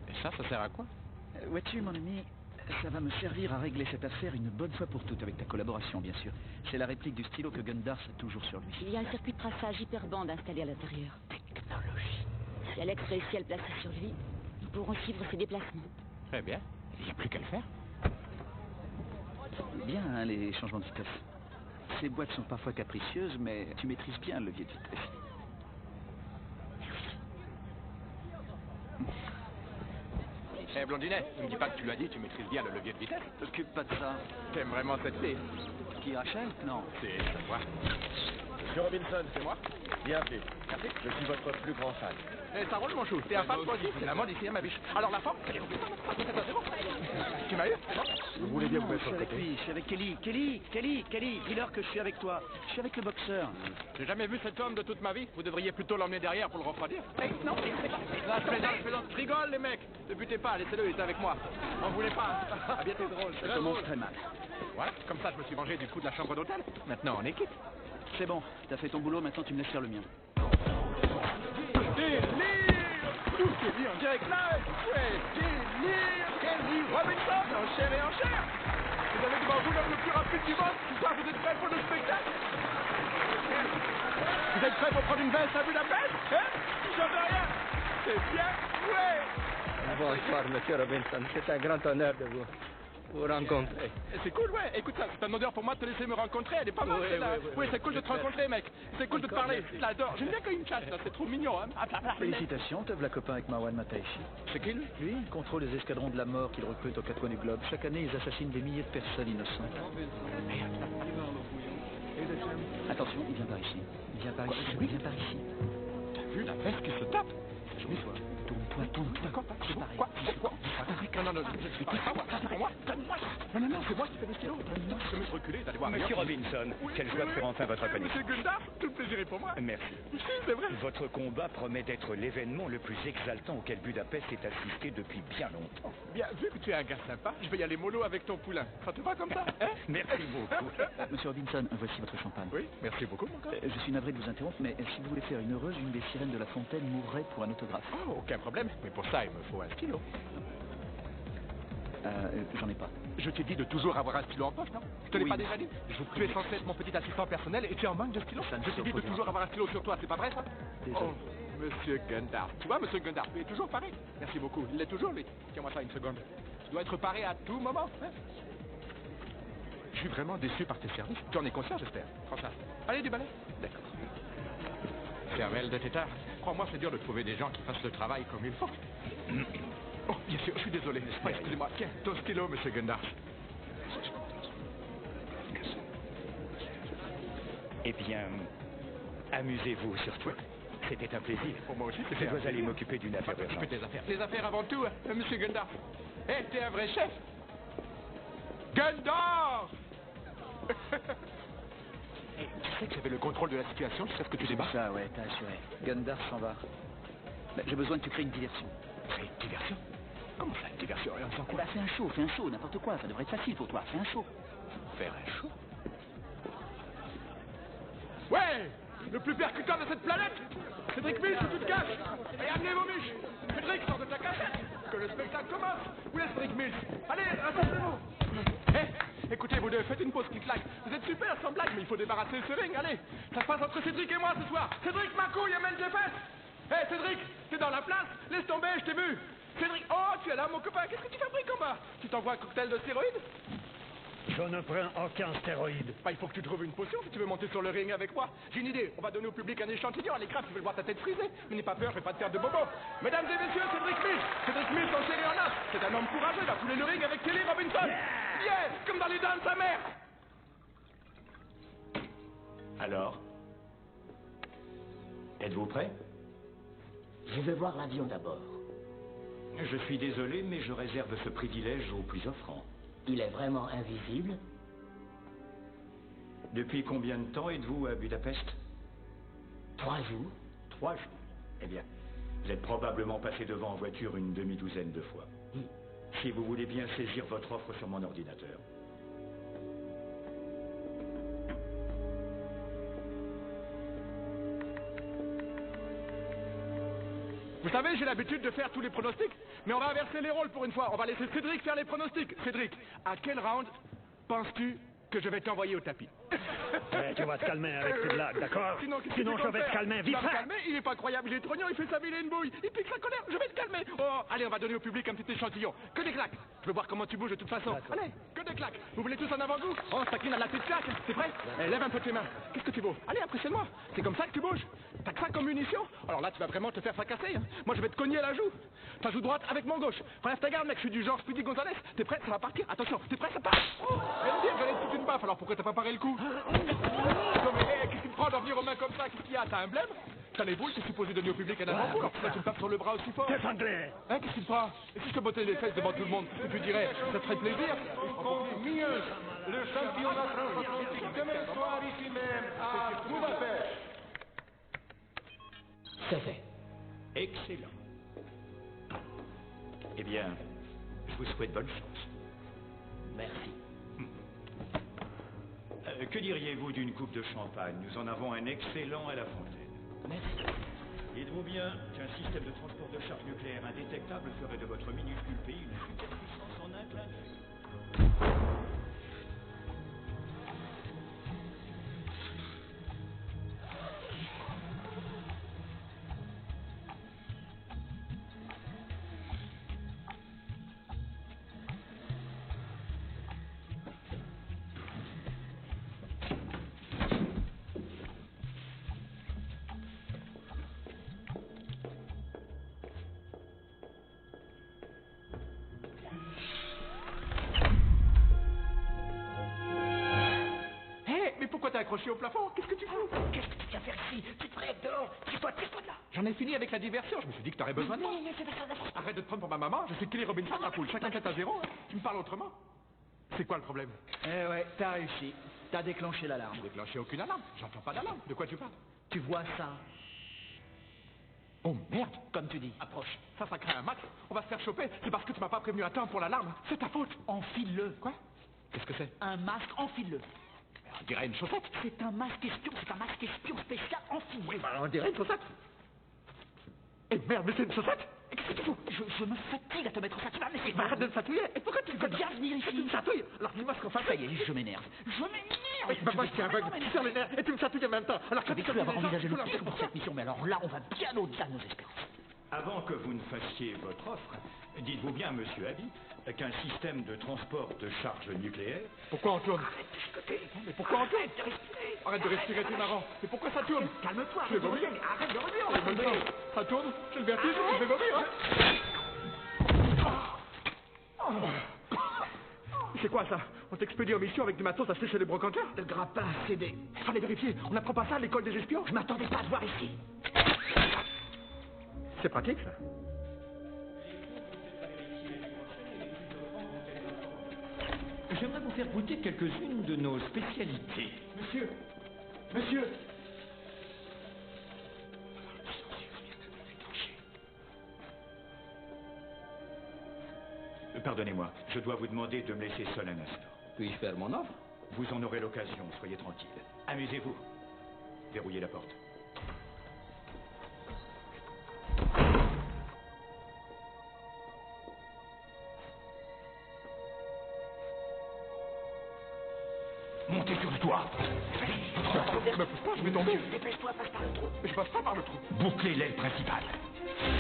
Et ça sert à quoi? Vois-tu, mon ami, ça va me servir à régler cette affaire une bonne fois pour toutes, avec ta collaboration, bien sûr. C'est la réplique du stylo que Gundars a toujours sur lui. Il y a un circuit de traçage hyperbande installé à l'intérieur. Technologie. Si Alex réussit à le placer sur lui, nous pourrons suivre ses déplacements. Très bien. Il n'y a plus qu'à le faire. Bien, hein, les changements de vitesse. Ces boîtes sont parfois capricieuses, mais tu maîtrises bien le levier de vitesse. Eh Blondinet, ne me dis pas que tu l'as dit, tu maîtrises bien le levier de vitesse. T'occupe pas de ça. T'aimes vraiment cette fille? Qui, Rachel? Non. C'est moi. Monsieur Robinson, C'est moi? bienvenue. Merci. Je suis votre plus grand fan. Eh, ça roule mon chou, t'es un fan toi aussi? C'est la mode ici, hein, ma biche. Alors la forme, c'est à 0. Tu m'as eu? Vous voulez bien vous mettre je suis sur le avec côté? lui, je suis avec Kelly. Dis-leur que je suis avec toi. Je suis avec le boxeur. J'ai jamais vu cet homme de toute ma vie. Vous devriez plutôt l'emmener derrière pour le refroidir. Hey, non, je plaisante. Rigole les mecs. Ne butez pas, laissez-le, il est avec moi. On voulait pas. À bientôt. Ça commence très mal. Voilà, comme ça je me suis vengé du coup de la chambre d'hôtel. Maintenant en équipe. C'est bon, t'as fait ton boulot, maintenant tu me laisses faire le mien. Tout est dit en direct live. Ouais, délire. Kelly Robinson en chair et en chair. Vous avez devant vous l'homme le plus rapide du monde. Vous êtes prêts pour le spectacle? Vous êtes prêts pour prendre une veste à Budapest? Hein? J'en veux rien. C'est bien. Ouais. Bonsoir, monsieur Robinson. C'est un grand honneur de vous rencontrer. C'est cool, ouais. Écoute ça, c'est un honneur pour moi de te laisser me rencontrer. Elle est pas mal, Oui, celle-là. oui, Oui, c'est cool de te rencontrer, mec. C'est cool de te parler. Je l'adore. J'aime bien quand il me chatte, là. C'est trop mignon, hein. Félicitations, te voilà copain avec Marwan Mataishi. C'est qui, lui? Lui, il contrôle les escadrons de la mort qu'il recrute aux 4 coins du globe. Chaque année, ils assassinent des milliers de personnes innocentes. Attention, il vient par ici. Il vient par ici. Il vient par ici. T'as vu la veste qui se tape? Tourne-toi. D'accord, c'est pareil. Quoi? Non, c'est pas moi, c'est pour moi. Non, c'est moi qui fais des stylos. Je me suis reculé, d'aller voir. Monsieur Robinson, quelle joie de faire enfin votre connaissance. Monsieur Gundars, tout le plaisir est pour moi. Merci. C'est vrai. Votre combat promet d'être l'événement le plus exaltant auquel Budapest est assisté depuis bien longtemps. Bien, vu que tu es un gars sympa, je vais y aller mollo avec ton poulain. Ça te va comme ça, hein? Merci beaucoup. Monsieur Robinson, voici votre champagne. Oui, merci beaucoup, mon gars. Je suis navré de vous interrompre, mais si vous voulez faire une heureuse, une des sirènes de la fontaine mourrait pour un autographe. Oh, aucun problème. Mais pour ça, il me faut un stylo. J'en ai pas. Je t'ai dit de toujours avoir un stylo en poche, non? Je te l'ai pas déjà dit? Tu es censé être mon petit assistant personnel et tu es en manque de stylo. Je t'ai dit de toujours avoir un stylo sur toi, c'est pas vrai ça? Désolé. Oh, Monsieur Gundar. Tu vois, Monsieur Gundar, tu es toujours paré. Merci beaucoup. Il l'est toujours, lui. Tiens-moi ça une seconde. Tu dois être paré à tout moment. Hein? Je suis vraiment déçu par tes services. Tu en es conscient, j'espère. Prends ça. Allez, du balai. D'accord. Cervelle de tétard. Crois-moi, c'est dur de trouver des gens qui fassent le travail comme il faut. Oh, bien sûr, je suis désolé. Oh, excusez-moi. Tiens, ton stylo, Monsieur Gundar. Eh bien, amusez-vous surtout. C'était un plaisir. Pour moi aussi, Je c'était un dois aller plaisir. m'occuper d'une affaire T'occuper urgente. tes affaires. Les affaires avant tout, hein, Monsieur Gundar. Hé, t'es un vrai chef. Gundar! Hey, tu sais que j'avais le contrôle de la situation jusqu'à ce que tu débarques. Ça, ouais, t'as assuré. Gundar s'en va. Ben, j'ai besoin que tu crées une diversion. Créer une diversion? Comment ça, une diversion? Et on s'en Eh ben, fais un show, n'importe quoi. Ça devrait être facile pour toi. Fais un show. Faire un show? Ouais! Le plus percutant de cette planète! Cédric Mills, tu te caches! Et amenez vos miches! Cédric, sors de ta cachette! Que le spectacle commence! Où est Cédric Mills? Allez, rassemblez-vous! Hé, écoutez, vous deux, faites une pause clic-clac. Vous êtes super sans blague, mais il faut débarrasser ce ring, allez! Ça se passe entre Cédric et moi ce soir! Cédric, ma couille, amène tes fesses! Hé, Cédric, t'es dans la place? Laisse tomber, je t'ai vu! Cédric, oh, tu es là, mon copain, qu'est-ce que tu fabriques en bas? Tu t'envoies un cocktail de stéroïdes? Je ne prends aucun stéroïde. Bah, il faut que tu trouves une potion si tu veux monter sur le ring avec moi. J'ai une idée, on va donner au public un échantillon à l'écran qui veut voir ta tête frisée. Mais n'aie pas peur, je vais pas te faire de bobo. Mesdames et messieurs, Cédric Mills. Cédric Mills en série en as. C'est un homme courageux, il va couler le ring avec Kelly Robinson. Yeah, comme dans les dents de sa mère. Alors? Êtes-vous prêt? Je veux voir l'avion d'abord. Je suis désolé, mais je réserve ce privilège aux plus offrants. Il est vraiment invisible? Depuis combien de temps êtes-vous à Budapest? 3 jours. 3 jours. Eh bien, vous êtes probablement passé devant en voiture une demi-douzaine de fois. Si vous voulez bien saisir votre offre sur mon ordinateur. Vous savez, j'ai l'habitude de faire tous les pronostics, mais on va inverser les rôles pour une fois. On va laisser Cédric faire les pronostics. Cédric, à quel round penses-tu que je vais t'envoyer au tapis? Tu vas te calmer avec tes blagues, d'accord? Sinon, qu'est-ce que Sinon tu je comptes vais te faire? calmer, Tu vite vas me fait. calmer? Il est pas croyable, il est trognon, il fait sa vilaine bouille. Il pique sa colère, je vais te calmer. Oh, allez, on va donner au public un petit échantillon. Que des claques. Je veux voir comment tu bouges de toute façon. Allez, que des claques. Vous voulez tous en avant-goût? Oh, on s'accline à la petite claque. T'es prêt? Eh, lève un peu tes mains. Qu'est-ce que tu vaux? Allez, impressionne-moi. C'est comme ça que tu bouges. T'as que ça comme munition? Alors là, tu vas vraiment te faire fracasser. Hein. Moi, je vais te cogner à la joue. Ta joue droite avec mon gauche. Relève ta garde, mec, je suis du genre Speedy Gonzalez. T'es prêt? Ça va partir. Attention, t'es prêt? Ça part. Oh, viens me dire, j'allais te foutre une baffe, alors pourquoi t'as pas paré le coup? Non mais, qu'est-ce qui te prend d'en venir aux mains comme ça? Qu'est-ce qu'il y a? T'as un blême? T'as les boules, t'es supposé donner au public un avant-goût, alors pourquoi tu me tapes sur le bras aussi fort? T'es anglais. Hein, qu'est-ce qui te prend? Et si je te bottais les fesses devant tout le monde, et tu dirais, ça te ferait plaisir? Mieux, le championnat transatlantique demain soir ici même à Budapest. C'est fait. Excellent. Eh bien, je vous souhaite bonne chance. Merci. Que diriez-vous d'une coupe de champagne? Nous en avons un excellent à la fontaine. Merci. Dites-vous bien qu'un système de transport de charge nucléaire indétectable ferait de votre minuscule pays une superpuissance en un clin d'œil. T'es accroché au plafond, qu'est-ce que tu fous? Qu'est-ce que tu viens faire ici? Tu te prêtes dehors? Tire-toi de là! J'en ai fini avec la diversion, je me suis dit que t'aurais besoin de moi. Arrête de te prendre pour ma maman, je suis Kelly Robinson, la poule, chacun 4 à 0, hein. Tu me parles autrement? C'est quoi le problème? Eh ouais, t'as réussi. T'as déclenché l'alarme. J'ai déclenché aucune alarme, j'entends pas d'alarme. De quoi tu parles? Tu vois ça? Oh merde! Comme tu dis. Approche. Ça crée un max. On va se faire choper. C'est parce que tu m'as pas prévenu à temps pour l'alarme. C'est ta faute. Enfile-le. Quoi? Qu'est-ce que c'est? Un masque, enfile-le. On dirait une chaussette. C'est un masque espion spécial, enfile-le. Oui, bah on dirait une chaussette. Eh merde, mais c'est une chaussette? Qu'est-ce que tu fous? Je me fatigue à te mettre ça. Tu vas me laisser. Arrête de me fatiguer. Et pourquoi tu veux bien venir ici? Tu me chatouilles. Alors dis-moi ce qu'on fait. Ça y est, je m'énerve. Papa, je tiens aveugle. Tu serres les nerfs et tu me chatouilles en même temps. Alors j'avais cru avoir envisagé le pire pour cette mission, mais alors là, on va bien au-delà de nos espérances. Avant que vous ne fassiez votre offre, dites-vous bien, monsieur Abby, qu'un système de transport de charge nucléaire... Pourquoi on tourne? Mais pourquoi on tourne? Arrête de respirer, t'es marrant. Mais pourquoi ça tourne? Calme-toi, je vais vomir. Arrête de revenir. Ça tourne? J'ai le vertige, je vais vomir, hein? C'est quoi ça? On t'expédie en mission avec du matos à sécher les brocanteurs? Le grappin cédé. Fallait vérifier. On n'apprend pas ça à l'école des espions? Je m'attendais pas à te voir ici. C'est pratique, ça. J'aimerais vous faire goûter quelques-unes de nos spécialités. Monsieur. Pardonnez-moi, je dois vous demander de me laisser seul un instant. Puis-je faire mon offre? Vous en aurez l'occasion, soyez tranquille. Amusez-vous. Verrouillez la porte. Montez sur le toit. Me pousse pas, je vais tomber. Dépêche-toi, passe par le trou. Mais je passe pas par le trou. Bouclez l'aile principale.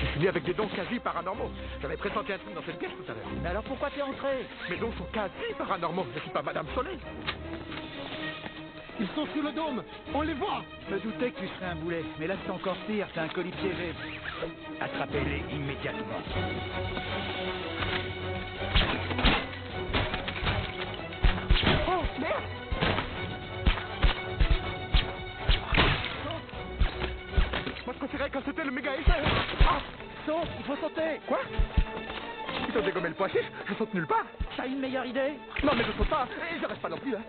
J'ai fini avec des dons quasi paranormaux. J'avais pressenti un truc dans cette pièce tout à l'heure. Mais alors pourquoi t'es entré? Mes dons sont quasi paranormaux. Je suis pas Madame Soleil. Ils sont sous le dôme. On les voit. Je me doutais que tu serais un boulet. Mais là, c'est encore pire. C'est un colis piégé. Attrapez-les immédiatement. Oh, merde! Moi, je préférais quand c'était le méga essai. Ah! Saute, il faut sauter. Quoi? Ils ont dégommé le pois chiche, je saute nulle part. T'as une meilleure idée? Non, mais je saute pas, et je reste pas non plus, hein.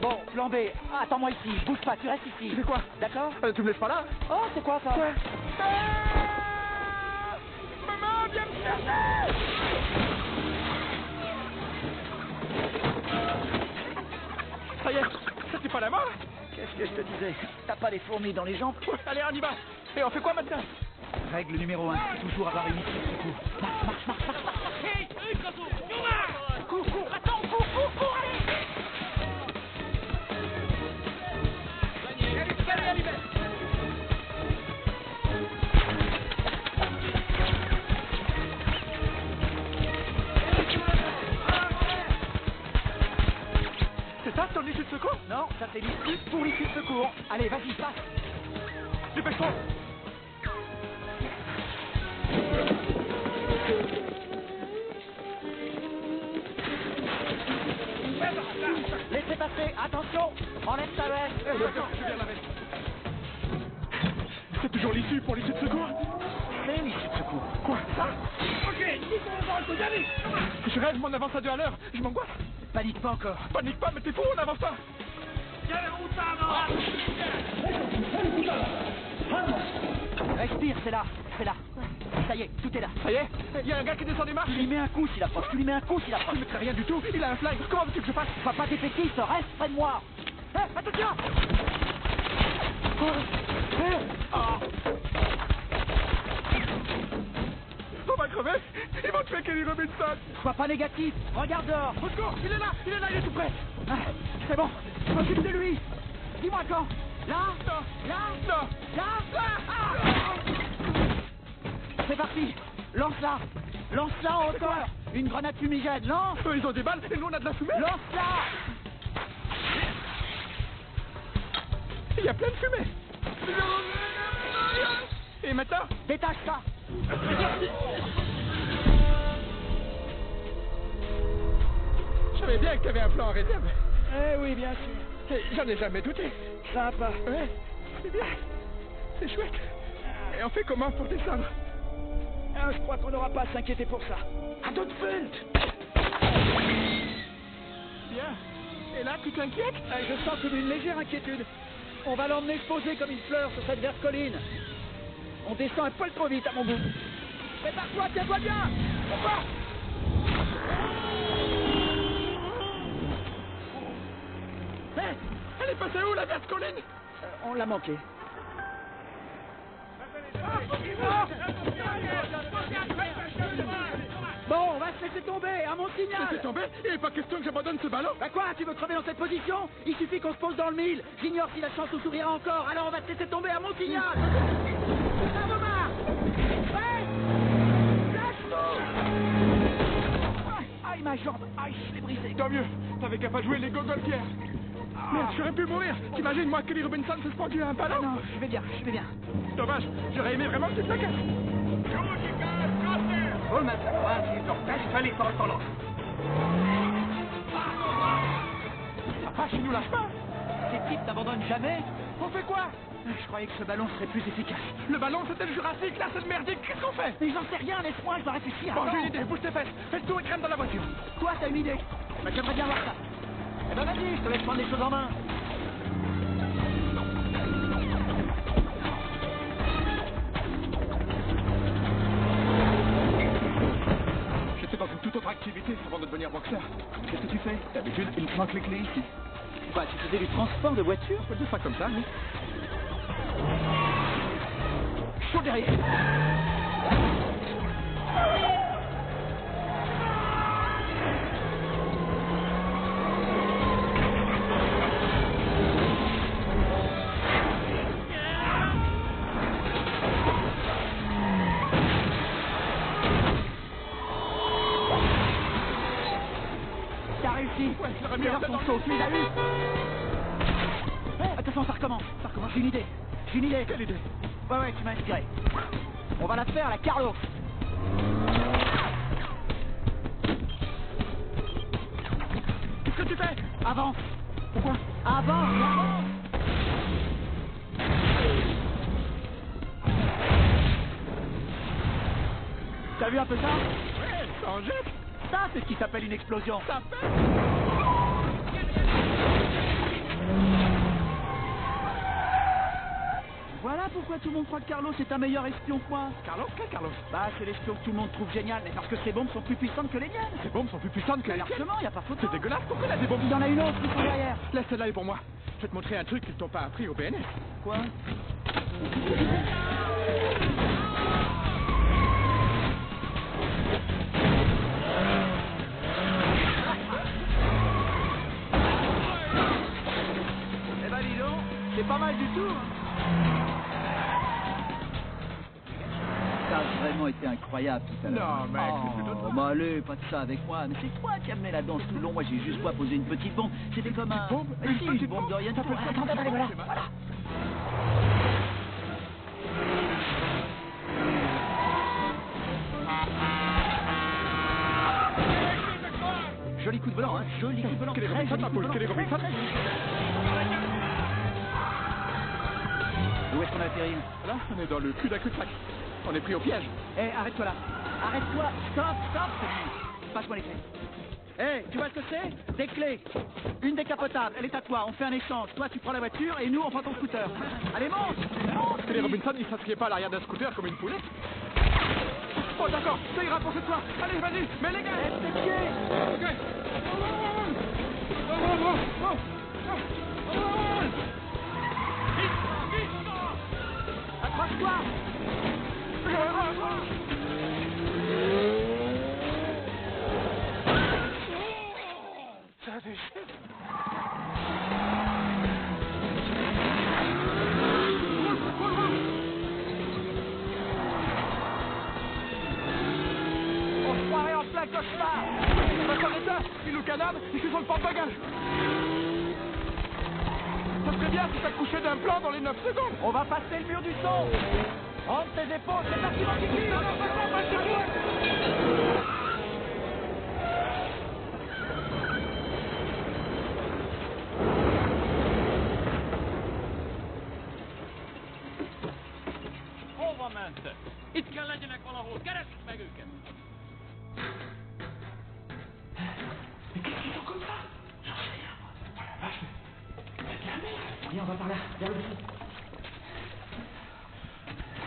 Bon, plan B. Attends-moi ici, bouge pas, tu restes ici. Tu fais quoi? D'accord? Tu me laisses pas là? Oh, c'est quoi ça? Ouais. Maman, viens me chercher! Ça y est, c'était pas la mort? Qu'est-ce que je te disais? T'as pas les fourmis dans les jambes? Allez, on y va. Et on fait quoi maintenant? Règle numéro 1, toujours avoir une issue de secours. Marche. Hey, Cours, attends, cours, allez! C'est ça ton issue de secours? Non, ça c'est l'issue pour l'issue de secours. Allez, vas-y, passe. Dépêche-toi. Laissez passer, attention, enlève ta veste. D'accord, je viens la veste. C'est toujours l'issue pour l'issue de secours? C'est l'issue de secours. Quoi? Ça? Ok, on va le coup d'aller. Je rêve, mon avance à 2 à l'heure. Je m'angoisse. Panique pas encore. Panique pas, mais t'es fou, on avance pas. Respire, c'est là. Ça y est, tout est là. Ça y est? Il y a un gars qui descend des marches. Tu lui mets un coup s'il approche. Tu ne mettrais rien du tout. Il a un flingue. Comment veux-tu que je fasse? Sois pas défaitiste, reste près de moi. Attention! On va crever. Ils vont tuer Kelly Robinson. Sois pas négatif. Regarde dehors. Au secours, il est là, il est tout près. C'est bon, je m'occupe de lui. Dis-moi quand. Là? Non. Là? Non. Là? C'est parti. Lance-la en hauteur. Une grenade fumigène, lance. Eux, ils ont des balles et nous, on a de la fumée. Lance-la. Il y a plein de fumée. Et maintenant? Détache ça. Je savais bien que tu avais un plan en réserve. Eh oui, bien sûr. J'en ai jamais douté. Sympa. Ouais, c'est bien. C'est chouette. Et on fait comment pour descendre? Je crois qu'on n'aura pas à s'inquiéter pour ça. À toute fulte. Bien. Et là, tu t'inquiètes? Je sens comme une légère inquiétude. On va l'emmener se poser comme une fleur sur cette verte colline. On descend un poil trop vite à mon goût. Prépare-toi, tiens-toi bien. On part. Elle est passée où, la verte colline? On l'a manqué. Bon, on va se laisser tomber, à Montignal. Laisser tomber? Il n'est pas question que j'abandonne ce ballon. Bah quoi, tu veux crever dans cette position? Il suffit qu'on se pose dans le mille. J'ignore si la chance nous sourira encore, alors on va te laisser tomber à Montignal. Savomar! Ouais! Lâche-nous! Aïe, ma jambe! Aïe, je l'ai brisée. Tant mieux, t'avais qu'à pas jouer les gogolfières. Merde, j'aurais pu mourir. T'imagines, moi, Kelly Robinson se pendu à un ballon? Non, je vais bien, je vais bien. Dommage, j'aurais aimé vraiment que tu te la casses. Holmes, fallait pas le temps. Papa, chez nous lâche pas. Ces types n'abandonnent jamais. On fait quoi? Je croyais que ce ballon serait plus efficace. Le ballon, c'était le Jurassique, là, c'est le merdique. Qu'est-ce qu'on fait? Mais j'en sais rien, laisse-moi, je dois réfléchir. Bon, j'ai une idée, bouge tes fesses. Fais le tour et crème dans la voiture. Toi, t'as une idée? Bah, j'aimerais bien voir ça. Eh ben, vas-y, je te laisse prendre les choses en main. J'étais dans une toute autre activité avant de devenir boxeur. Qu'est-ce que tu fais? D'habitude, il me manque les clés ici. Quoi, tu faisais du transport de voiture? On peut dire ça comme ça, oui. Chaud derrière. T'as réussi. Ouais, je l'aurais mis Les en heures tête sont dans le chaudes, tu les as eues? Attention, ça recommence. J'ai une idée. Quelle idée? Ouais, tu m'as inspiré. On va la faire à la Carlos. Qu'est-ce que tu fais? Avance. Pourquoi? Avance. T'as vu un peu ça? Ouais, ça en jette. Ça, c'est ce qui s'appelle une explosion. Ça fait. Voilà pourquoi tout le monde croit que Carlos est un meilleur espion que moi. Carlos? Quel Carlos? Bah, c'est l'espion que tout le monde trouve génial, mais parce que ses bombes sont plus puissantes que les miennes. Ces bombes sont plus puissantes que les tiennes. Largement, y a pas photo. C'est dégueulasse, pourquoi il a des bombes? Il y en a une autre qui sont derrière. Laisse celle-là est pour moi. Je vais te montrer un truc qu'ils t'ont pas appris au BNS. Quoi? Eh ben dis donc, c'est pas mal du tout. Ça a vraiment été incroyable tout à l'heure. Non, mec, c'est plutôt Oh, bah allez, pas de ça avec moi. Mais c'est toi qui as mené la danse tout le long. Moi, j'ai juste pas posé une petite bombe. C'était comme un... bombe? Mais si, une bombe de rien du tout. Attends, allez, voilà. Joli coup de volant, hein. Joli coup de volant. Kelly Robinson, ma poule, Kelly Robinson. Où est-ce qu'on a atterri? Là, on est dans le cul d'un cul-de-sac. On est pris au piège. Eh, arrête-toi là. Arrête-toi. Stop, c'est bon. Passe-moi les clés. Eh, tu vois ce que c'est? Des clés. Une décapotable, elle est à toi. On fait un échange. Toi, tu prends la voiture et nous, on prend ton scooter. Allez, monte. Kelly Robinson, il s'asseyait pas à l'arrière d'un scooter comme une poulette. Bon, d'accord, ça ira pour cette fois. Allez, vas-y, mets les gars. Laisse tes pieds. Ok. Accroche-toi. Ça déchire. On se croirait en plein cauchemar. Dans son état, il nous canarde et c'est sur le porte-bagages. Ça serait bien si ça te couchait d'un plan dans les 9 secondes. On va passer le mur du son. Rentre tes épaules, c'est parti, mon kiki. Hova mentte? Itt kell legyenek valahol, keresd meg őket! Viens, on va par là, vers le fond.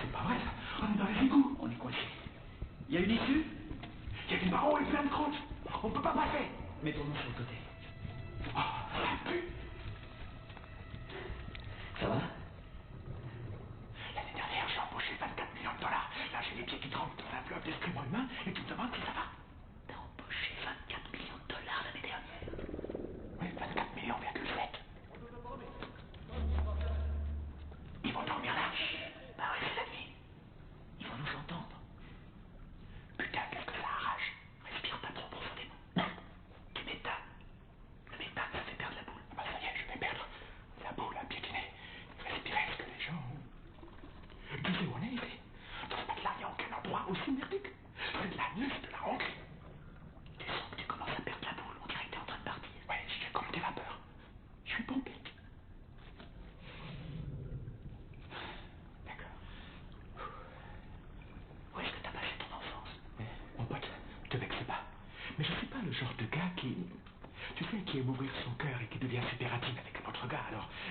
C'est pas vrai, ça. On est dans les égouts. On est coincé. Il y a une issue? Il y a des barreaux et plein de crottes. On peut pas passer. Mettons-nous sur le côté. Oh, ça pue. Ça va? L'année dernière, j'ai embauché 24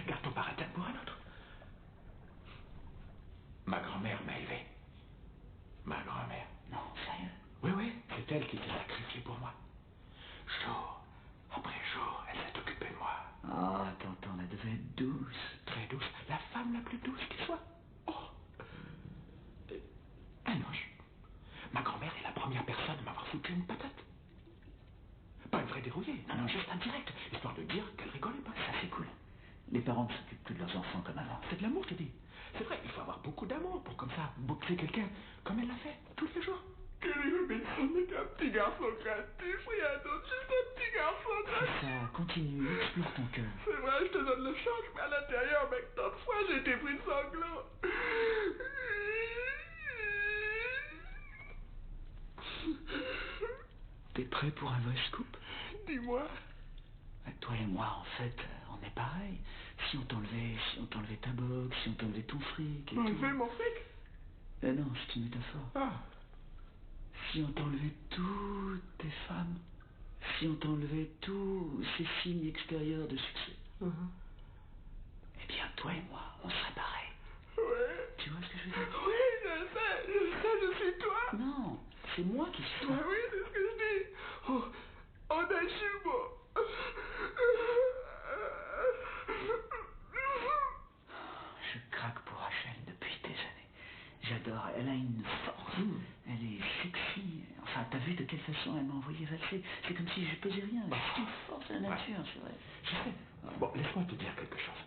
Garde ton baratin pour un autre. Ma grand-mère m'a élevé. Ma grand-mère. Non, sérieux? Oui, oui, c'est elle qui s'est sacrifiée pour moi. Jour après jour, elle s'est occupée de moi. Ah, t'entends, elle devait être douce. Très douce. La femme la plus douce qui soit. Oh. Un ange. Ma grand-mère est la première personne à m'avoir foutu une patate. Pas une vraie dérouillée. Non, non, juste indirect. Histoire de dire qu'elle rigolait pas. Ça, c'est cool. Les parents ne s'occupent plus de leurs enfants comme avant. C'est de l'amour, je te dis. C'est vrai, il faut avoir beaucoup d'amour pour comme ça boxer quelqu'un comme elle l'a fait tous les jours. Kelly Robinson n'est qu'un petit garçon créatif, rien d'autre, juste un petit garçon créatif. Ça, continue, explore ton cœur. C'est vrai, je te donne le choc, mais à l'intérieur, mec, tant de fois, j'ai été pris de sanglots. T'es prêt pour un vrai scoop? Dis-moi. Toi et moi, en fait, on est pareil. Si on t'enlevait ta box, si on t'enlevait ton fric et tout... Enlever mon fric? Non, c'est une métaphore. Ah. Si on t'enlevait toutes tes femmes, si on t'enlevait tous ces signes extérieurs de succès, eh bien, toi et moi, on serait pareil. Ouais. Tu vois ce que je veux dire? Oui, je suis toi. Non, c'est moi qui suis toi. Oui, c'est ce que je dis. Oh, on est jumeaux. Je craque pour Rachel depuis des années. J'adore, elle a une force. Elle est sexy. Enfin, t'as vu de quelle façon elle m'a envoyé valser? C'est comme si je pesais rien. C'est une force de la nature, c'est vrai. Je sais. Bon, laisse-moi te dire quelque chose.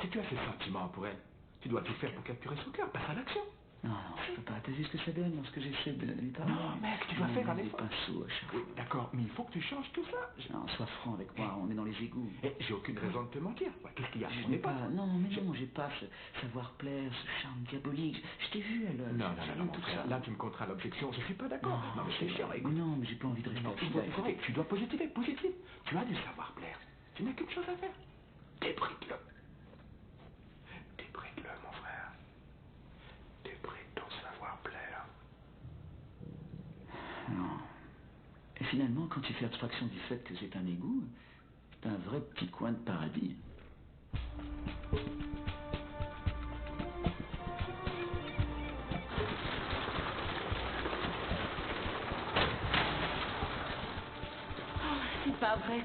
Si tu as ce sentiment pour elle, tu dois tout faire pour capturer son cœur. Passe à l'action. Non, je peux pas. T'as vu ce que ça donne lorsque j'essaie de lui parler? Non, mec, tu dois faire un effort. Des pinceaux à chaque fois. Oui, d'accord, mais il faut que tu changes tout ça. Non, sois franc avec moi, on est dans les égouts. J'ai aucune raison de te mentir. Qu'est-ce qu'il y a? Je n'ai pas... Non, mais non, j'ai pas ce savoir-plaire, ce charme diabolique. Je t'ai vu, alors... Non, mon frère, là tu me compteras l'objection, je suis pas d'accord. Non, mais c'est chiant, écoute. Non, mais j'ai pas envie de rester tu dois positiver, positive. Tu as du savoir-plaire. Tu n'as qu'une chose à faire. Débride-le. Débride-le, mon frère. Débride ton savoir-plaire. Non. Et finalement, quand tu fais abstraction du fait que c'est un égout, c'est un vrai petit coin de paradis. C'est pas vrai.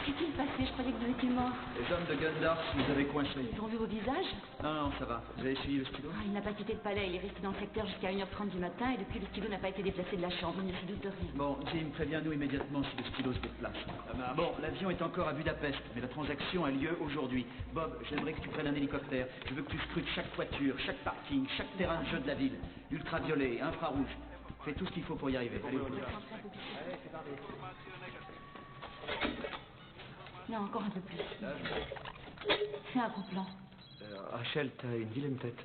Qu'est-ce qui s'est passé? Je croyais que vous étiez mort. Les hommes de Gundar nous avaient coincés. Ils ont vu vos visages? Non, ça va. Vous avez essayé le stylo? Il n'a pas quitté le palais. Il est resté dans le secteur jusqu'à 1h30 du matin et depuis, le stylo n'a pas été déplacé de la chambre. Il ne se doute de rien. Bon, Jim, préviens-nous immédiatement si le stylo se déplace. Bon, l'avion est encore à Budapest, mais la transaction a lieu aujourd'hui. Bob, j'aimerais que tu prennes un hélicoptère. Je veux que tu scrutes chaque voiture, chaque parking, chaque terrain de jeu de la ville. Ultraviolet, infrarouge. Fais tout ce qu'il faut pour y arriver. Allez, Non, encore un peu plus. Fais un gros plan. Rachel, t'as une vilaine tête.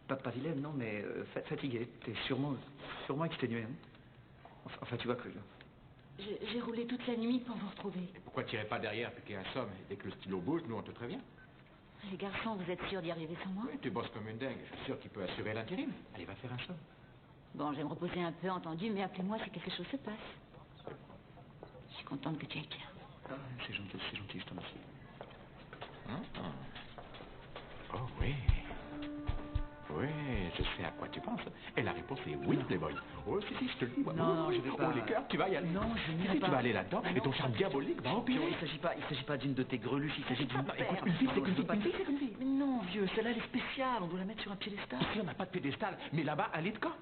Pas vilaine, non, mais fatiguée. T'es sûrement exténuée. Hein. Enfin, tu vois que... J'ai roulé toute la nuit pour vous retrouver. Et pourquoi tu n'irais pas derrière piquer un somme? Dès que le stylo bouge, nous on te prévient. Les garçons, vous êtes sûrs d'y arriver sans moi? Oui, tu bosses comme une dingue. Je suis sûr qu'il peut assurer l'intérim. Allez, va faire un somme. Bon, je vais me reposer un peu, entendu, mais appelez-moi si quelque chose se passe. Je suis contente que tu ailles bien. Ah, c'est gentil, je t'en remercie. Oh oui. Oui, je sais à quoi tu penses. Et la réponse est oui, Playboy. Oh, si, je te le dis. Non, je vais pas. Oh, les cœurs, tu vas y aller. Non, je n'irai pas. Tu vas aller là-dedans et ton charme diabolique va empirer. Il s'agit pas d'une de tes greluches, il s'agit d'une paire. Écoute, une fille, c'est qu'une fille, c'est qu'une fille. Mais non, vieux, celle-là, elle est spéciale. On doit la mettre sur un piédestal. Ici, on n'a pas de piédestal, mais là-bas, à l'île de Caen.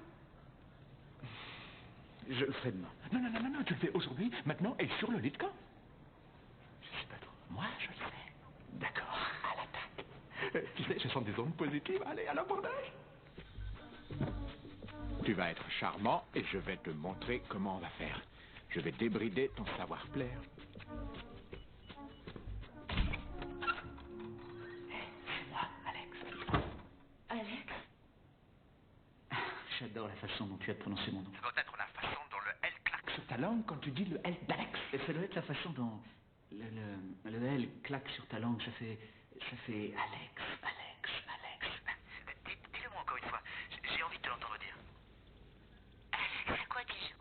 Je le ferai demain. Non, tu le fais aujourd'hui, maintenant, et sur le lit de Caen. Je sais pas trop. Moi, je le sais. D'accord, à l'attaque. Tu sais, je sens des ondes positives. Allez, à l'abordage. Tu vas être charmant et je vais te montrer comment on va faire. Je vais débrider ton savoir-plaire. C'est moi, Alex. Alex? J'adore la façon dont tu as prononcé mon nom. Ça doit être la façon dont le L claque sur ta langue quand tu dis le L d'Alex. Et ça doit être la façon dont le L claque sur ta langue. Ça fait Alex. Dis-le-moi encore une fois. J'ai envie de te l'entendre dire. Alex, à quoi tu joues?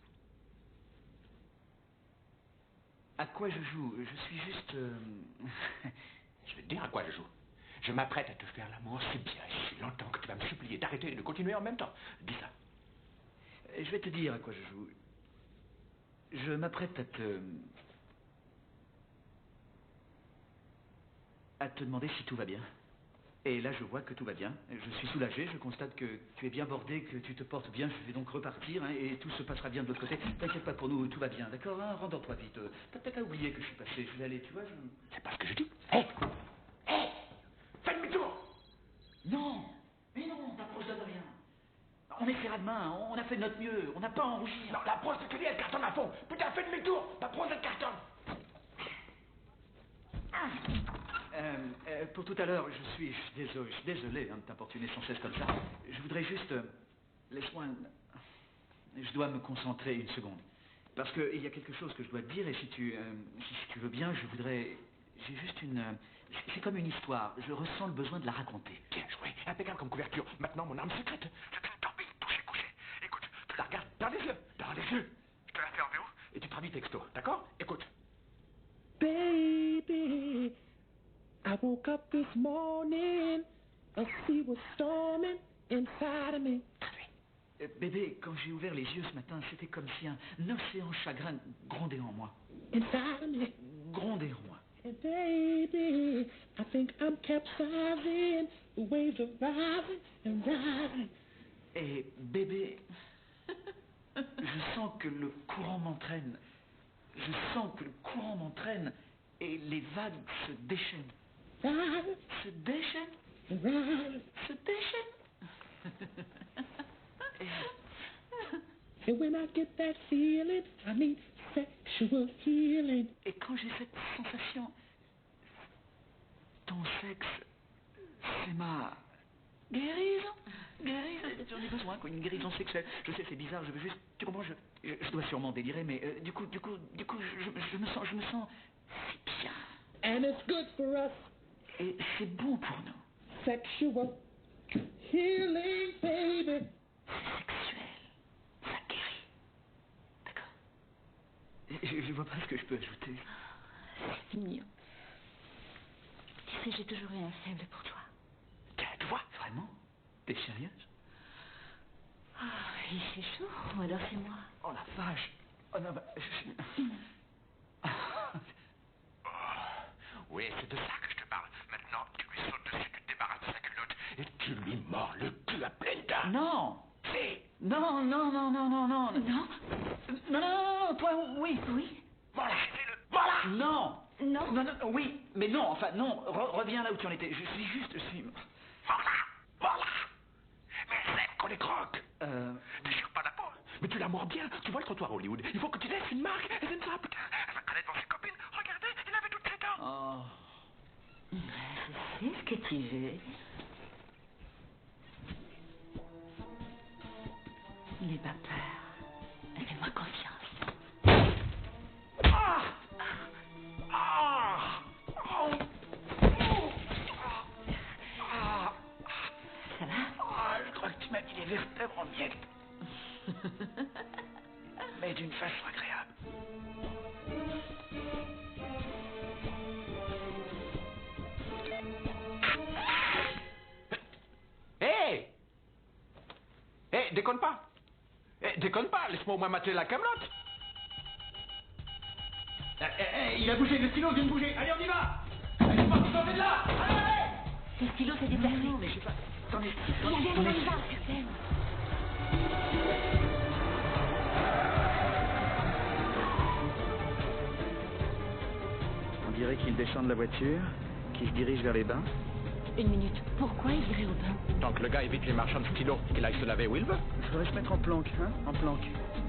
À quoi je joue? Je suis juste... Je vais te dire à quoi je joue. Je m'apprête à te faire l'amour si bien et si longtemps que tu vas me supplier d'arrêter et de continuer en même temps. Dis ça. Je vais te dire à quoi je joue. Je m'apprête à te demander si tout va bien. Et là, je vois que tout va bien. Je suis soulagé, je constate que tu es bien bordé, que tu te portes bien. Je vais donc repartir, hein, et tout se passera bien de l'autre côté. T'inquiète pas pour nous, tout va bien, d'accord, hein? Rendors-toi vite. T'as peut-être oublié que je suis passé. Je vais aller, tu vois, C'est pas ce que je dis. Hé! Fais demi-tour! Non! Mais non, t'approches de rien. On essaiera demain, on a fait de notre mieux, on n'a pas à en rougir. Non, la brosse de crédit, elle cartonne à fond. Putain, fais demi-tour! Ta brosse, elle cartonne! Pour tout à l'heure, je suis désolé hein, de t'importuner sans cesse comme ça. Je voudrais juste... laisse-moi... Je dois me concentrer une seconde. Parce qu'il y a quelque chose que je dois te dire, et si tu veux bien, je voudrais... J'ai juste une... C'est comme une histoire. Je ressens le besoin de la raconter. Bien joué. Impeccable comme couverture. Maintenant, mon arme secrète. Je vais dormir, toucher, coucher. Écoute, tu la regardes dans les yeux. Dans les yeux. Je te la fais en VO. Et tu traduis texto. D'accord? Écoute. Baby, I woke up this morning, a sea was storming inside of me. Bébé, quand j'ai ouvert les yeux ce matin, c'était comme si un océan chagrin grondait en moi. Inside of me. Grondait en moi. And baby, I think I'm capsizing, the waves are rising and rising. Et bébé, je sens que le courant m'entraîne. Je sens que le courant m'entraîne et les vagues se déchaînent. Se déchaînent. Se déchaînent. And when I get that feeling, I need sexual healing. Et quand j'ai cette sensation, ton sexe, c'est ma guérison. Guérison, j'en ai besoin, quoi, une guérison sexuelle. Je sais, c'est bizarre, je veux juste, tu comprends, je dois sûrement délirer, mais du coup, je me sens si bien. And it's good for us. Et c'est bon pour nous. Sexual healing, baby. C'est sexuel, ça guérit. D'accord. Je vois pas ce que je peux ajouter. C'est mignon. Tu sais, j'ai toujours eu un faible pour toi. Tiens, tu vois, vraiment? T'es sérieuse? Ah, il fait chaud, ou alors c'est moi. Oh la vache! Oh non, bah... Oui, c'est de ça que je te parle. Maintenant, tu lui sautes dessus, tu te débarrasses de sa culotte et tu lui mords le cul à pleine dents. Non! Si! Non! Non, toi, oui! Voilà, dis-le! Voilà! Non! Non, Oui, mais non, enfin, non, reviens là où tu en étais. Je suis... Voilà! Mais elle sait qu'on les croque! Déchire pas la peau! Mais tu la mords bien! Tu vois le trottoir Hollywood? Il faut que tu laisses une marque! Et c'est ça, putain! Elle va connaître devant ses copines! Regardez, il avait toutes ses dents! Oh... Je sais ce que tu veux. N'aie pas peur. Fais-moi confiance. Ça va? Je crois que tu m'as mis les vertèbres en miettes. Mais d'une façon agréable. Déconne pas! Déconne pas! Laisse-moi au moins mater la camelote! Il a bougé, le stylo vient de bouger. Allez, on y va! Allez, pas sortez de là! Allez! Le stylo s'est déplacé. Non, mais je sais pas. Attendez. On y va. On dirait qu'il descend de la voiture, qu'il se dirige vers les bains. Une minute. Pourquoi il irait au bain? Tant que le gars évite les marchands de stylo, qu'il aille se laver où il veut. Il faudrait se mettre en planque, hein? En planque.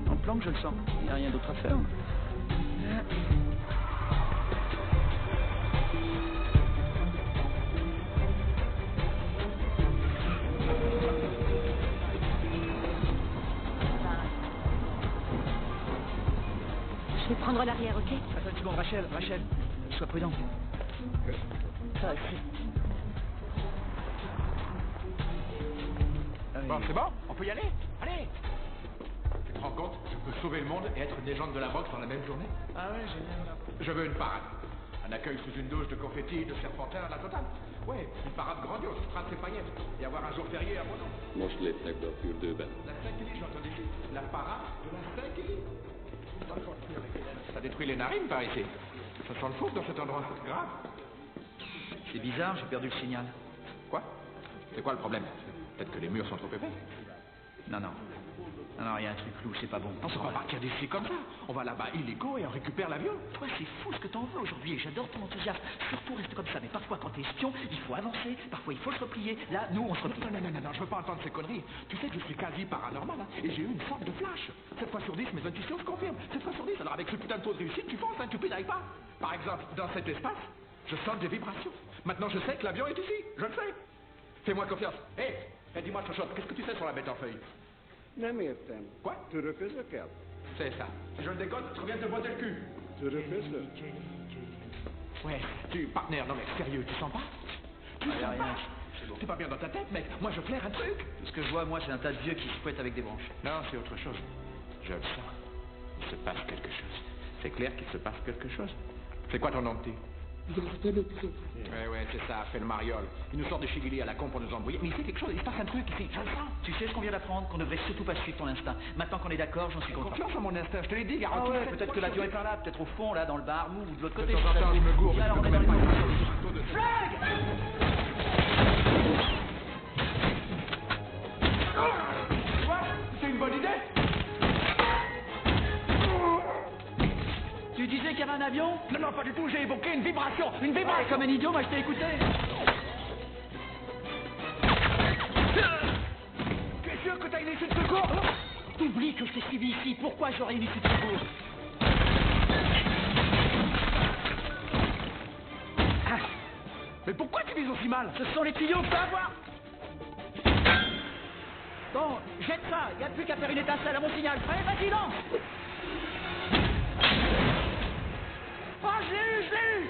En planque, je le sens. Il n'y a rien d'autre à faire. Je vais prendre l'arrière, ok? Attends une seconde, Rachel, sois prudent. Toi aussi. Bon, c'est bon? On peut y aller? Allez! Tu te rends compte? Je peux sauver le monde et être une légende de la boxe dans la même journée? Ah ouais, génial. Je veux une parade. Un accueil sous une douche de confettis, de serpentins, la totale. Ouais, une parade grandiose, strass et paillettes. Et avoir un jour férié à mon nom. Most lépnek be a fürdőben. La Saint-Kély, j'entends ici. La parade de la Saint-Kély. Ça détruit les narines par ici. Ça sent le fou dans cet endroit. Grave. C'est bizarre, j'ai perdu le signal. Quoi? C'est quoi le problème? Peut-être que les murs sont trop épais. Non, non. Non, il y a un truc louche, c'est pas bon. On se va partir d'ici comme ça. On va là-bas illico et on récupère l'avion. Toi, c'est fou ce que t'en veux aujourd'hui et j'adore ton enthousiasme. Surtout reste comme ça. Mais parfois, quand t'es espion, il faut avancer. Parfois, il faut se replier. Là, nous, on se replie. Non, je veux pas entendre ces conneries. Tu sais que je suis quasi paranormal, hein, et j'ai eu une sorte de flash. 7 fois sur 10, mes intuitions se confirment. 7 fois sur 10, alors avec ce putain de taux de réussite, tu penses, hein, tu n'arrives pas. Par exemple, dans cet espace, je sens des vibrations. Maintenant, je sais que l'avion est ici. Je le sais. Fais-moi confiance. Hé, dis-moi autre chose. Qu'est-ce que tu sais sur la bête en feuille? Nem értem. Quoi? Török ezeket? C'est ça. Si je le déconne, tu reviens de te botter le cul. Török ezek? Ouais, tu, partenaire, non mais sérieux, tu sens pas? Tu sens pas? T'es pas bien dans ta tête, mec. Moi, je flaire un truc. Ce que je vois, moi, c'est un tas de vieux qui se fouettent avec des branches. Non, c'est autre chose. Je le sens. Il se passe quelque chose. C'est clair qu'il se passe quelque chose. C'est quoi ton nom, petit? Ouais, c'est ça, fait le mariole. Il nous sort de Chigili à la con pour nous embrouiller. Mais il fait quelque chose, il se passe un truc ici, je le sens. Tu sais ce qu'on vient d'apprendre? Qu'on ne devrait surtout pas suivre ton instinct. Maintenant qu'on est d'accord, j'en suis content. Confiance en mon instinct, je te l'ai dit, garanti. Ah ouais, peut-être que l'avion est par là, peut-être au fond, là, dans le bar mou, ou de l'autre côté. De temps en temps, je me gourre, mais alors, tu on est peux dans même les pas... Flag! C'est une bonne idée. Tu disais qu'il y avait un avion? Non, pas du tout, j'ai évoqué une vibration. Une vibration. Ouais, comme un idiot, moi je t'ai écouté. Tu es sûr que t'as une issue de secours? T'oublies que je t'ai suivi ici, pourquoi j'aurais une issue de secours? Ah. Mais pourquoi tu vises aussi mal? Ce sont les tuyaux, va voir. Bon, jette ça, il n'y a plus qu'à faire une étincelle à mon signal. Allez, vas-y, lance. Oh, je l'ai eu.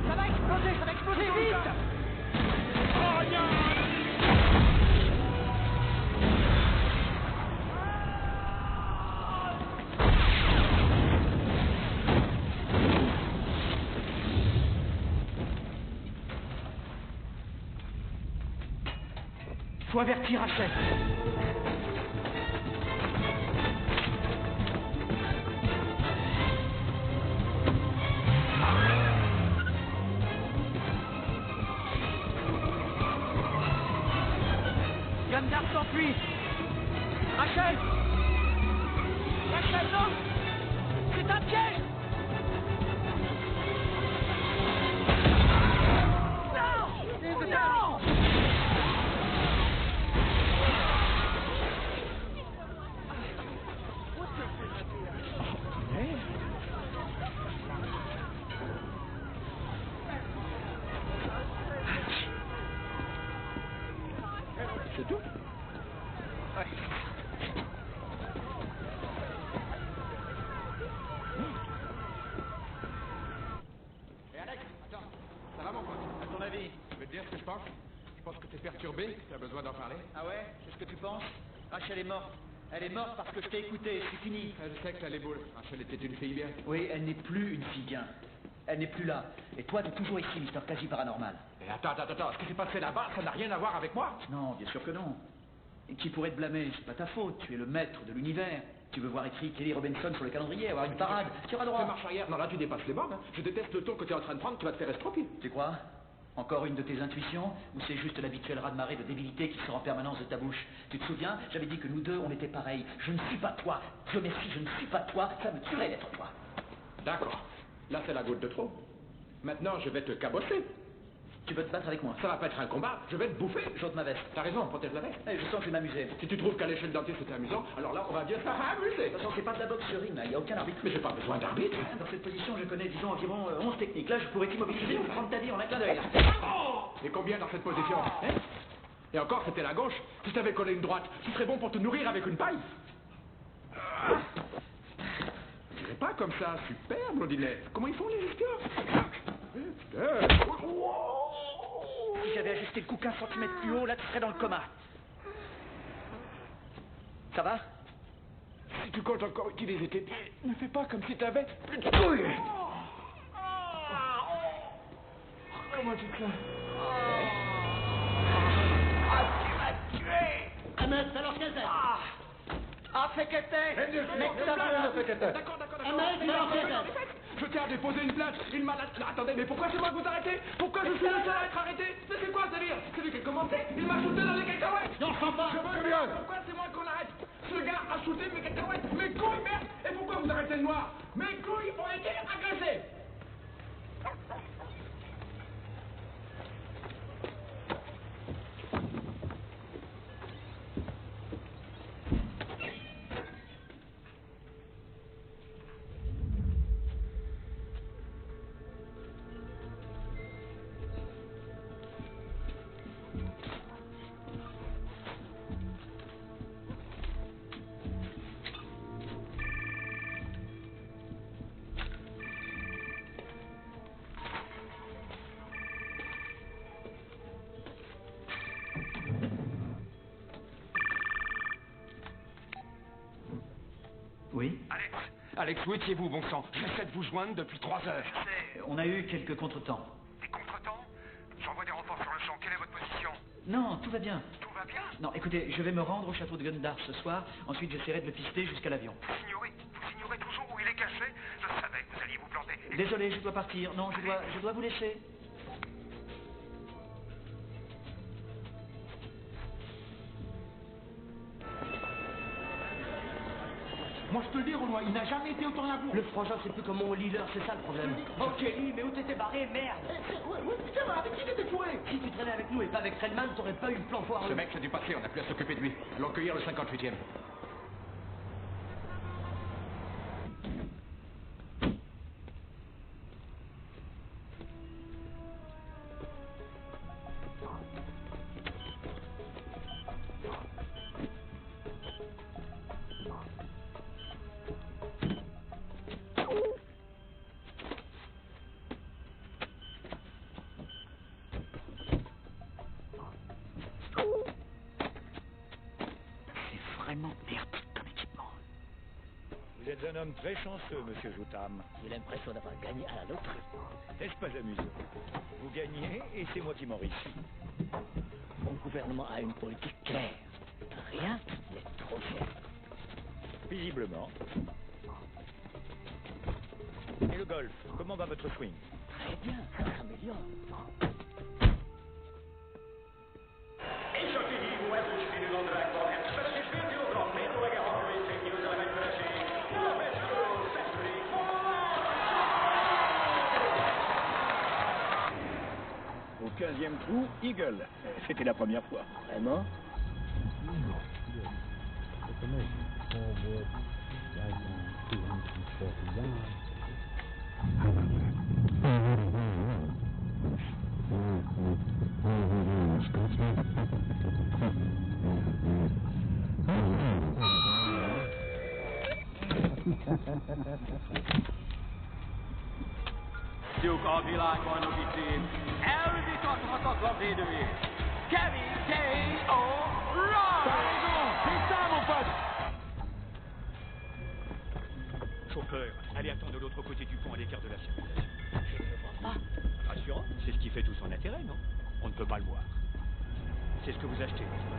Ça va exploser, vite. Oh, non. Faut avertir Rachel. Gundar s'enfuit. Rachel, non. C'est un piège. Non. C'est tout? Ouais. Hé Alex, attends. Ça va mon pote? À ton avis? Je vais te dire ce que je pense. Je pense que t'es perturbé, que t'as besoin d'en parler. Ah ouais? C'est ce que tu penses? Rachel est morte. Elle est morte parce que je t'ai écouté, c'est fini. Je sais que t'as les boules. Rachel était une fille bien. Oui, elle n'est plus une fille bien. Elle n'est plus là. Et toi, t'es toujours ici, Mister Quasi Paranormal. Et attends. Ce qui s'est passé là-bas, ça n'a rien à voir avec moi. Non, bien sûr que non. Et qui pourrait te blâmer? C'est pas ta faute. Tu es le maître de l'univers. Tu veux voir écrit Kelly Robinson sur le calendrier, avoir une parade. Tu auras droit. Fais marche arrière. Non, là, tu dépasses les bornes. Hein. Je déteste le ton que tu es en train de prendre qui va te faire estropier. Tu crois? Encore une de tes intuitions? Ou c'est juste l'habituel raz-de-marée de débilité qui sort en permanence de ta bouche? Tu te souviens? J'avais dit que nous deux, on était pareils. Je ne suis pas toi. Je merci, je ne suis pas toi. Ça me tuerait d'être toi. D'accord. Là, c'est la goutte de trop. Maintenant, je vais te cabosser. Tu veux te battre avec moi? Ça va pas être un combat, je vais te bouffer. J'ôte ma veste. T'as raison, protège la veste. Eh, je sens que je vais m'amuser. Si tu trouves qu'aller chez le dentiste c'était amusant, alors là, on va bien s'amuser. De toute façon, c'est pas de la boxe sur ring, là. Il n'y a aucun arbitre. Mais j'ai pas besoin d'arbitre. Dans cette position, je connais, disons, environ 11 techniques. Là, je pourrais t'immobiliser ou prendre ta vie en un clin d'œil. Et combien dans cette position hein? Et encore, c'était la gauche. Si je t'avais collé une droite, ce serait bon pour te nourrir avec une paille. Je dirais pas comme ça. Super, blondinette. Comment ils font les gestions? Si j'avais ajusté le coup 15 cm plus haut, là, tu serais dans le coma. Ça va? tu comptes encore utiliser tes pieds, ne fais pas comme si t'avais plus de couilles. Comment tu te sens? Tu m'as tué! Ahmed, c'est l'orchestre! Fais que t'es! D'accord. Ahmed, c'est l'orchestre! Je tiens à déposer une plainte. Il m'a... Attendez, mais pourquoi c'est moi que vous arrêtez? Pourquoi je suis le seul à être arrêté? Mais c'est quoi ce délire? C'est lui qui a commencé. Il m'a shooté dans les cacahuètes. Non, je comprends pas. Je veux bien. Pourquoi c'est moi qu'on arrête? Ce gars a shooté mes cacahuètes. Mes couilles, merde. Et pourquoi vous arrêtez le noir? Mes couilles ont été agressées. Oui? Alex, où étiez-vous, bon sang? J'essaie de vous joindre depuis 3 heures. On a eu quelques contretemps. Des contretemps? J'envoie des renforts sur le champ. Quelle est votre position? Non, tout va bien. Tout va bien? Non, écoutez, je vais me rendre au château de Gundar ce soir. Ensuite, j'essaierai de le pister jusqu'à l'avion. Vous ignorez toujours où il est caché? Je savais que vous alliez vous planter. Désolé, je dois partir. Non, je dois vous laisser. Moi, je te le dis, Renoir, il n'a jamais été autant à bout. Le frangin, c'est plus comme mon leader, c'est ça le problème. Oh, Kelly, mais où t'étais barré, merde? Ouais, putain, avec qui t'étais fourré? Si tu traînais avec nous et pas avec Redman, t'aurais pas eu le plan foireux. Ce mec, c'est du passé, on n'a plus à s'occuper de lui. L'encueillir le 58e. Vous êtes un homme très chanceux, monsieur Joutam. J'ai l'impression d'avoir gagné à la loterie. N'est-ce pas amusant? Vous gagnez et c'est moi qui m'enrichis. Mon gouvernement a une politique claire. Rien n'est trop cher. Visiblement. Et le golf, comment va votre swing? Très bien, ça s'améliore. Au 15e trou, Eagle. C'était la première fois. Vraiment? Duke a világbajnoki cím elvitathatatlan védője. Kevin K.O. Chauffeur, allez attendre de l'autre côté du pont à l'écart de la circulation. Je ne le vois pas. Rassurant, c'est ce qui fait tout son intérêt, non? On ne peut pas le voir. C'est ce que vous achetez, n'est-ce pas?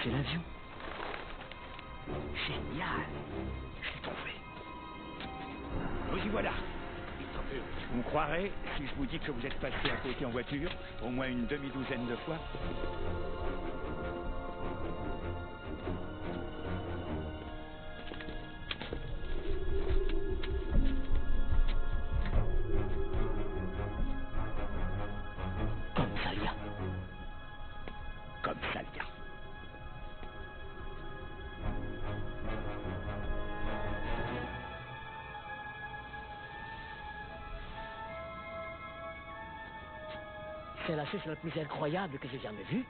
C'est l'avion. Génial. Je l'ai trouvé. Nous y voilà. Vous me croirez si je vous dis que vous êtes passé à côté en voiture au moins une demi-douzaine de fois? Comme Salia. Comme Salia. C'est l'astuce la plus incroyable que j'ai jamais vue.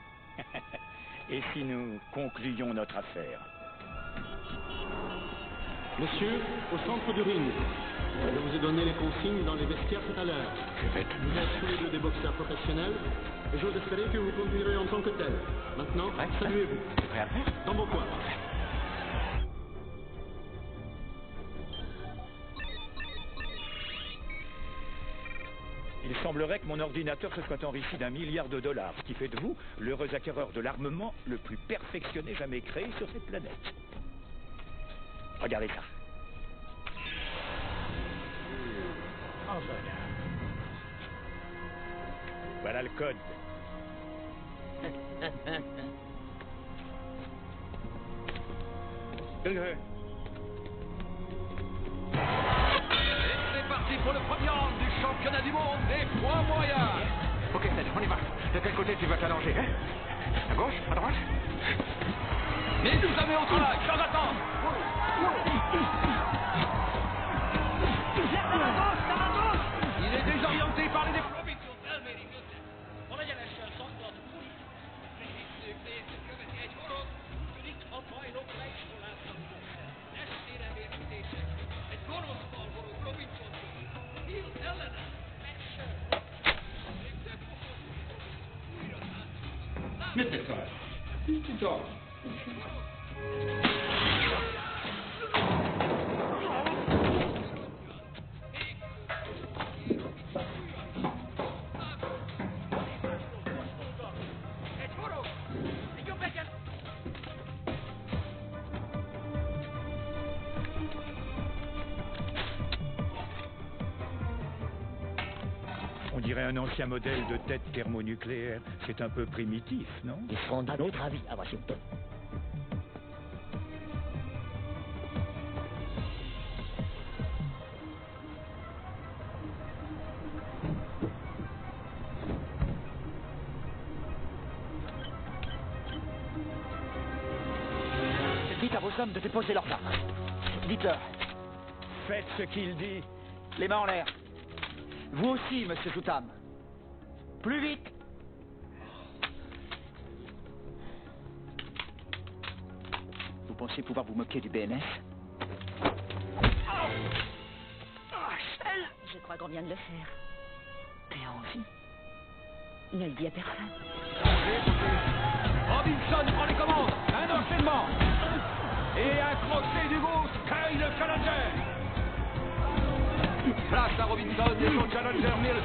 Et si nous concluions notre affaire? Monsieur, au centre du ring. Je vous ai donné les consignes dans les vestiaires tout à l'heure. Vous êtes tous les deux des boxeurs professionnels et j'ose espérer que vous conduirez en tant que tel. Maintenant, saluez-vous. Dans vos coins. Il semblerait que mon ordinateur se soit enrichi d'1 milliard de dollars, ce qui fait de vous l'heureux acquéreur de l'armement le plus perfectionné jamais créé sur cette planète. Regardez ça. Oh, voilà. Voilà le code. C'est parti pour le premier round du championnat du monde des poids moyens. Ok, Ted, on y va. De quel côté tu vas t'allonger, hein? À gauche? À droite? Mais nous avons au travail, sans attendre. Il est désorienté par les défauts. Mr. Todd. Mr. Todd. On dirait un ancien modèle de tête thermonucléaire. C'est un peu primitif, non? Ils seront d'un autre avis à Washington. Dites à vos hommes de déposer leurs armes. Dites-leur. Faites ce qu'il dit. Les mains en l'air. Vous aussi, monsieur Soutam. Plus vite. Vous pensez pouvoir vous moquer du BNS? Rachel! Je crois qu'on vient de le faire. T'es en vie? Ne le dis à personne. Robinson prend les commandes. Un enchaînement. Et un crochet du gauche. Kyle le challenger. Place à Robinson et son challenger Mills.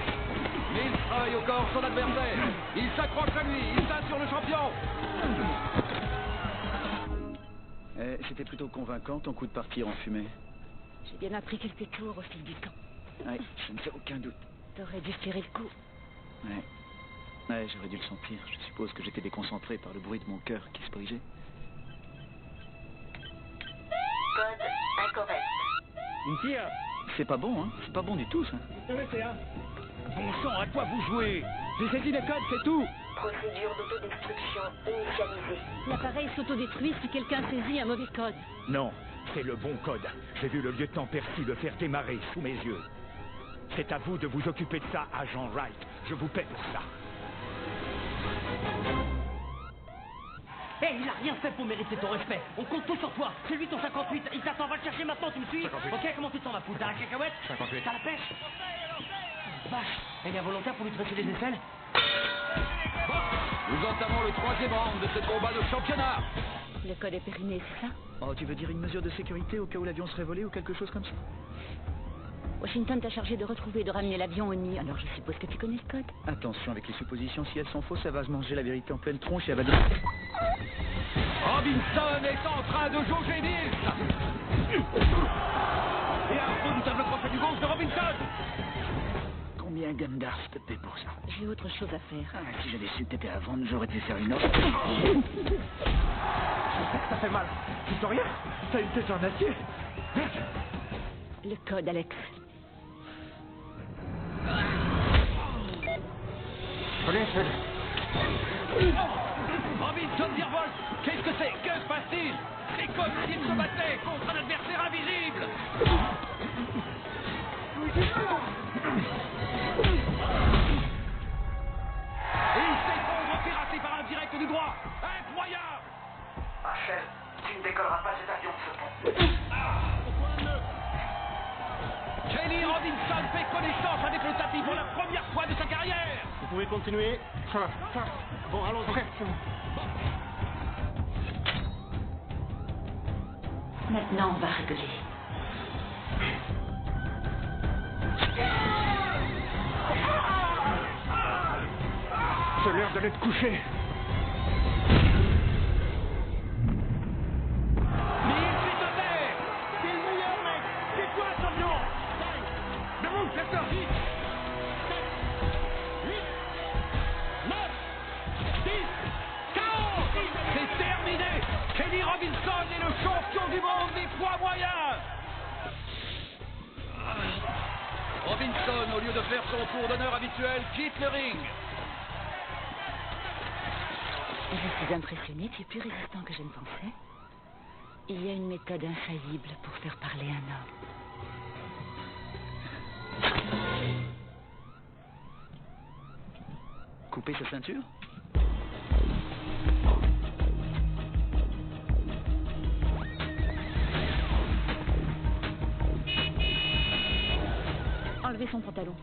Mills travaille au corps son adversaire. Il s'accroche à lui. Il t'a sur le champion. C'était plutôt convaincant ton coup de partir en fumée. J'ai bien appris quelques tours au fil du temps. Oui, je ne fais aucun doute. T'aurais dû tirer le coup. Ouais, j'aurais dû le sentir. Je suppose que j'étais déconcentré par le bruit de mon cœur qui se brisait. Code incorrect. Une tire. C'est pas bon, hein? C'est pas bon du tout, ça. Bon sang, à quoi vous jouez? J'ai saisi le code, c'est tout. Procédure d'autodestruction initialisée. L'appareil s'autodétruit si quelqu'un saisit un mauvais code. Non, c'est le bon code. J'ai vu le lieutenant Percy le faire démarrer sous mes yeux. C'est à vous de vous occuper de ça, agent Wright. Je vous paie pour ça. Hé, il a rien fait pour mériter ton respect. On compte tout sur toi. C'est lui ton 58. Il t'attend, va le chercher maintenant, tu me suis? 58. Ok, comment tu t'en vas, foutre? T'as la cacahuète? 58. T'as la pêche? Vache, elle est involontaire pour lui tresser les aisselles? Nous entamons le troisième round de ce combat de championnat. Le code est périmé, c'est ça? Oh, tu veux dire une mesure de sécurité au cas où l'avion serait volé ou quelque chose comme ça? Washington t'a chargé de retrouver et de ramener l'avion au nid, alors je suppose que tu connais le code. Attention avec les suppositions, si elles sont fausses, elle va se manger la vérité en pleine tronche et elle va dire... Robinson est en train de jauger Mills. Et un coup du table crochet du gauche de Robinson. Combien Gundar te paie pour ça? J'ai autre chose à faire. Si j'avais su que t'étais à vendre, j'aurais dû faire une offre. Ça fait mal. Tu sens rien? T'as une tête en acier. Le code, Alex. Robinson virevolte. Qu'est-ce que c'est? Que se passe-t-il? C'est comme s'il se battait contre un adversaire invisible. parti pour la première fois de sa carrière. Vous pouvez continuer. Ça va. Bon, allons-y. Ok, c'est bon. Maintenant, on va rigoler. C'est l'heure d'aller te coucher. Robinson est le champion du monde des poids moyens. Robinson, au lieu de faire son tour d'honneur habituel, quitte le ring. Je suis impressionnée, tu es plus résistant que je ne pensais. Il y a une méthode infaillible pour faire parler un homme. Couper sa ceinture? Enlevez son pantalon.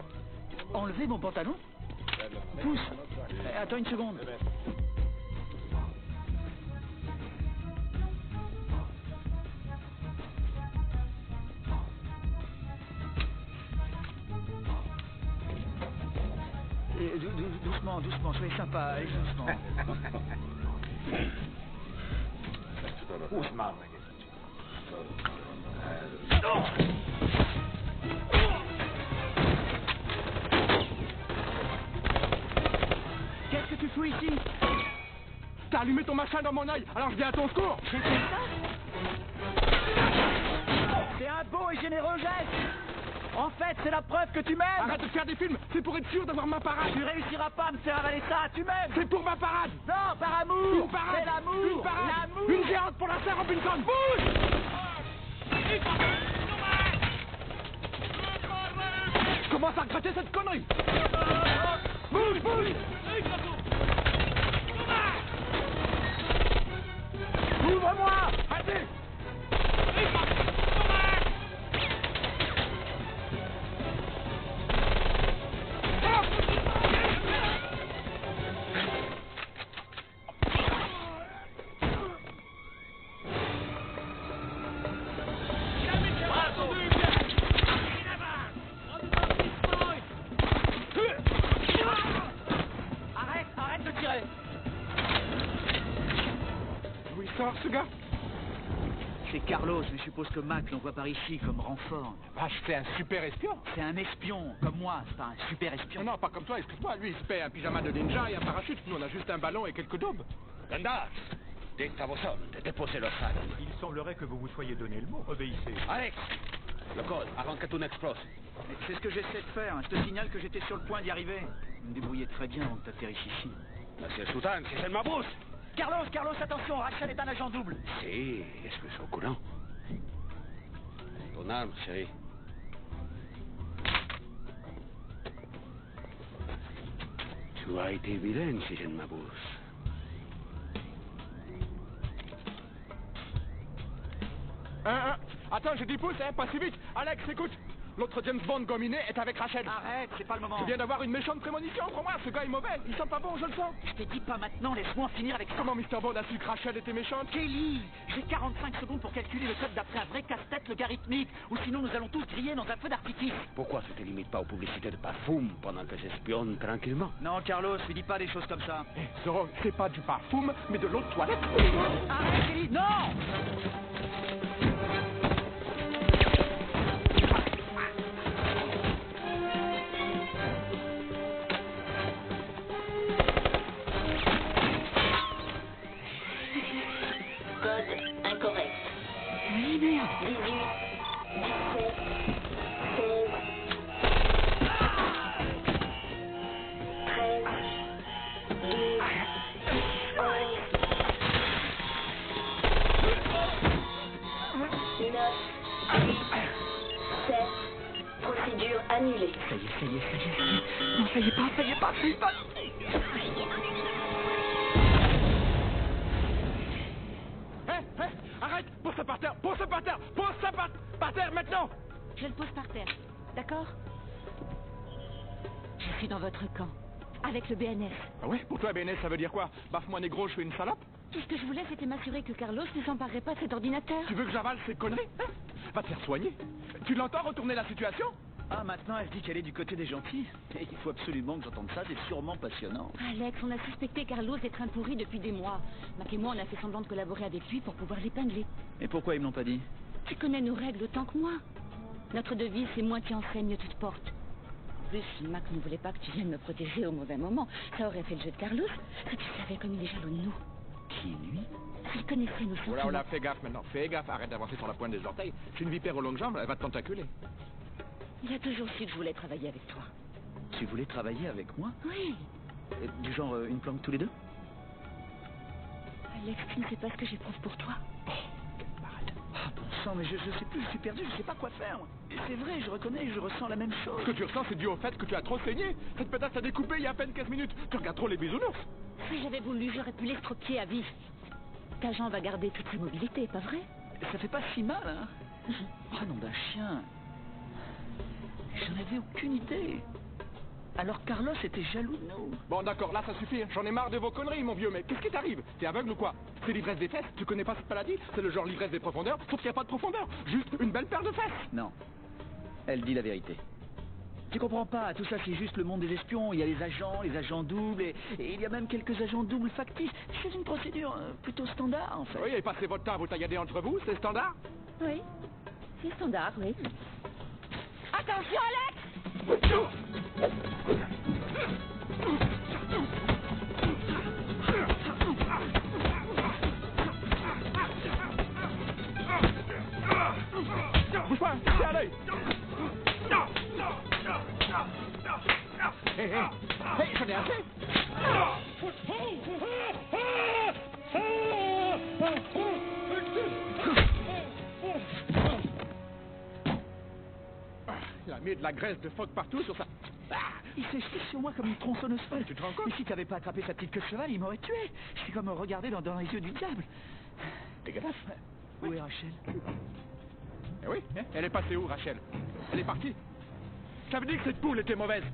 Enlevez mon pantalon? Pousse. Attends une seconde. Doucement, soyez sympa, allez doucement. Doucement, Qu'est-ce que tu fous ici? T'as allumé ton machin dans mon œil, alors je viens à ton secours. J'ai fait ça? C'est un beau et généreux geste. En fait, c'est la preuve que tu m'aimes. Arrête de faire des films, c'est pour être sûr d'avoir ma parade. Tu réussiras pas à me faire avaler ça, tu m'aimes. C'est pour ma parade. Non, par amour. Une parade. C'est l'amour. Une parade. L'amour. Une géante pour la sœur Robinson. Bouge. Je commence à regretter cette connerie. Bouge. Ouvre-moi. Allez. Arrête de tirer. D'où il sort, ce gars? C'est Carlos, mais je suppose que Mac l'envoie par ici comme renfort. Vache, c'est un super espion. C'est un espion, comme moi, c'est pas un super espion. Non, pas comme toi, excuse-moi. Lui, il se paie un pyjama de ninja et un parachute. Nous, on a juste un ballon et quelques daubes. Gandalf, dites à vos hommes de déposer leur sac. Il semblerait que vous vous soyez donné le mot. Obéissez. Alex, le code, avant que tout n'explose. C'est ce que j'essaie de faire. Je te signale que j'étais sur le point d'y arriver. Vous me débrouillez très bien avant que t'atterrisses ici. Monsieur Soudan, si c'est ma bouche. Carlos, attention, Rachel est un agent double. Si, est-ce que c'est au courant? Ton arme, chérie. Tu as été vilaine, si je ne m'abuse. Attends, j'ai 10 pouces, hein, pas si vite. Alex, écoute. L'autre James Bond gominé est avec Rachel. Arrête, c'est pas le moment. Je viens d'avoir une méchante prémonition, crois-moi. Ce gars est mauvais. Il sent pas bon, je le sens. Je te dis pas maintenant, laisse-moi en finir avec ça. Comment Mr. Bond a su que Rachel était méchante? Kelly, j'ai 45 secondes pour calculer le code d'après un vrai casse-tête logarithmique. Ou sinon nous allons tous griller dans un feu d'artifice. Pourquoi tu te limites pas aux publicités de parfum pendant que j'espionne tranquillement? Non, Carlos, lui dis pas des choses comme ça. Zoro, c'est pas du parfum, mais de l'eau de toilette. Arrête, Kelly, non! Oui, merde. 18, 17, 16, 13, 12, 11, 9, 8, 7, procédure annulée. Ça y est. Non, ça y est pas. Arrête! Pose ça par terre! Pose ça par terre maintenant! Je le pose par terre, d'accord? suis dans votre camp. Avec le BNS. Ah ouais? Pour toi, BNS, ça veut dire quoi? Baffe-moi négro, je suis une salope? Tout ce que je voulais, c'était m'assurer que Carlos ne s'emparerait pas de cet ordinateur. Tu veux que j'avale ces conneries? Hein? Va te faire soigner. Tu l'entends retourner la situation? Ah, maintenant, elle dit qu'elle est du côté des gentils. Et il faut absolument que j'entende ça, c'est sûrement passionnant. Alex, on a suspecté Carlos d'être un pourri depuis des mois. Mac et moi, on a fait semblant de collaborer avec lui pour pouvoir l'épingler. Et pourquoi ils me l'ont pas dit? Tu connais nos règles autant que moi. Notre devise, c'est moins tu enseignes, tu te portes. En plus, si Mac ne voulait pas que tu viennes me protéger au mauvais moment, ça aurait fait le jeu de Carlos. Ça, tu savais comme il est jaloux de nous. Qui, lui? S'il connaissait nos sentiments... Voilà, fais gaffe maintenant. Fais gaffe, arrête d'avancer sur la pointe des orteils. C'est une vipère aux longues jambes, elle va te tentaculer. Il a toujours su que je voulais travailler avec toi. Tu voulais travailler avec moi? Oui. Du genre une planque tous les deux? Alex, tu ne sais pas ce que j'éprouve pour toi. Ah, bon sang, mais je sais plus, je suis perdu, je sais pas quoi faire. C'est vrai, je reconnais, je ressens la même chose. Ce que tu ressens, c'est dû au fait que tu as trop saigné. Cette pétasse t'a découpé il y a à peine 15 minutes. Tu regardes trop les bisounours. Si j'avais voulu, j'aurais pu l'estropier à vie. Ta jambe va garder toute sa mobilité, pas vrai? Ça fait pas si mal, hein? Oh, nom d'un chien. J'en avais aucune idée. Alors Carlos était jaloux de nous. Bon, d'accord, là, ça suffit. J'en ai marre de vos conneries, mon vieux mec. Qu'est-ce qui t'arrive? T'es aveugle ou quoi? C'est l'ivresse des fesses? Tu connais pas cette maladie? C'est le genre l'ivresse des profondeurs, sauf qu'il n'y a pas de profondeur. Juste une belle paire de fesses. Non. Elle dit la vérité. Tu comprends pas, tout ça c'est juste le monde des espions. Il y a les agents doubles, et il y a même quelques agents doubles factices. C'est une procédure plutôt standard, en fait. Oui, et passez votre temps à vous taillader entre vous, c'est standard? Oui, c'est standard, oui. Attention, Alex! Bouge pas, tiens à l'œil! Hé, j'en ai assez! Il a mis de la graisse de phoque partout sur ça. Il s'est jeté sur moi comme une tronçonneuse folle. Tu te rends compte? Mais si t'avais pas attrapé sa petite queue de cheval, il m'aurait tué. Je suis comme regardé dans les yeux du diable. Dégueulasse. Où est Rachel? Eh oui, elle est passée où, Rachel? Elle est partie. Ça veut dire que cette poule était mauvaise.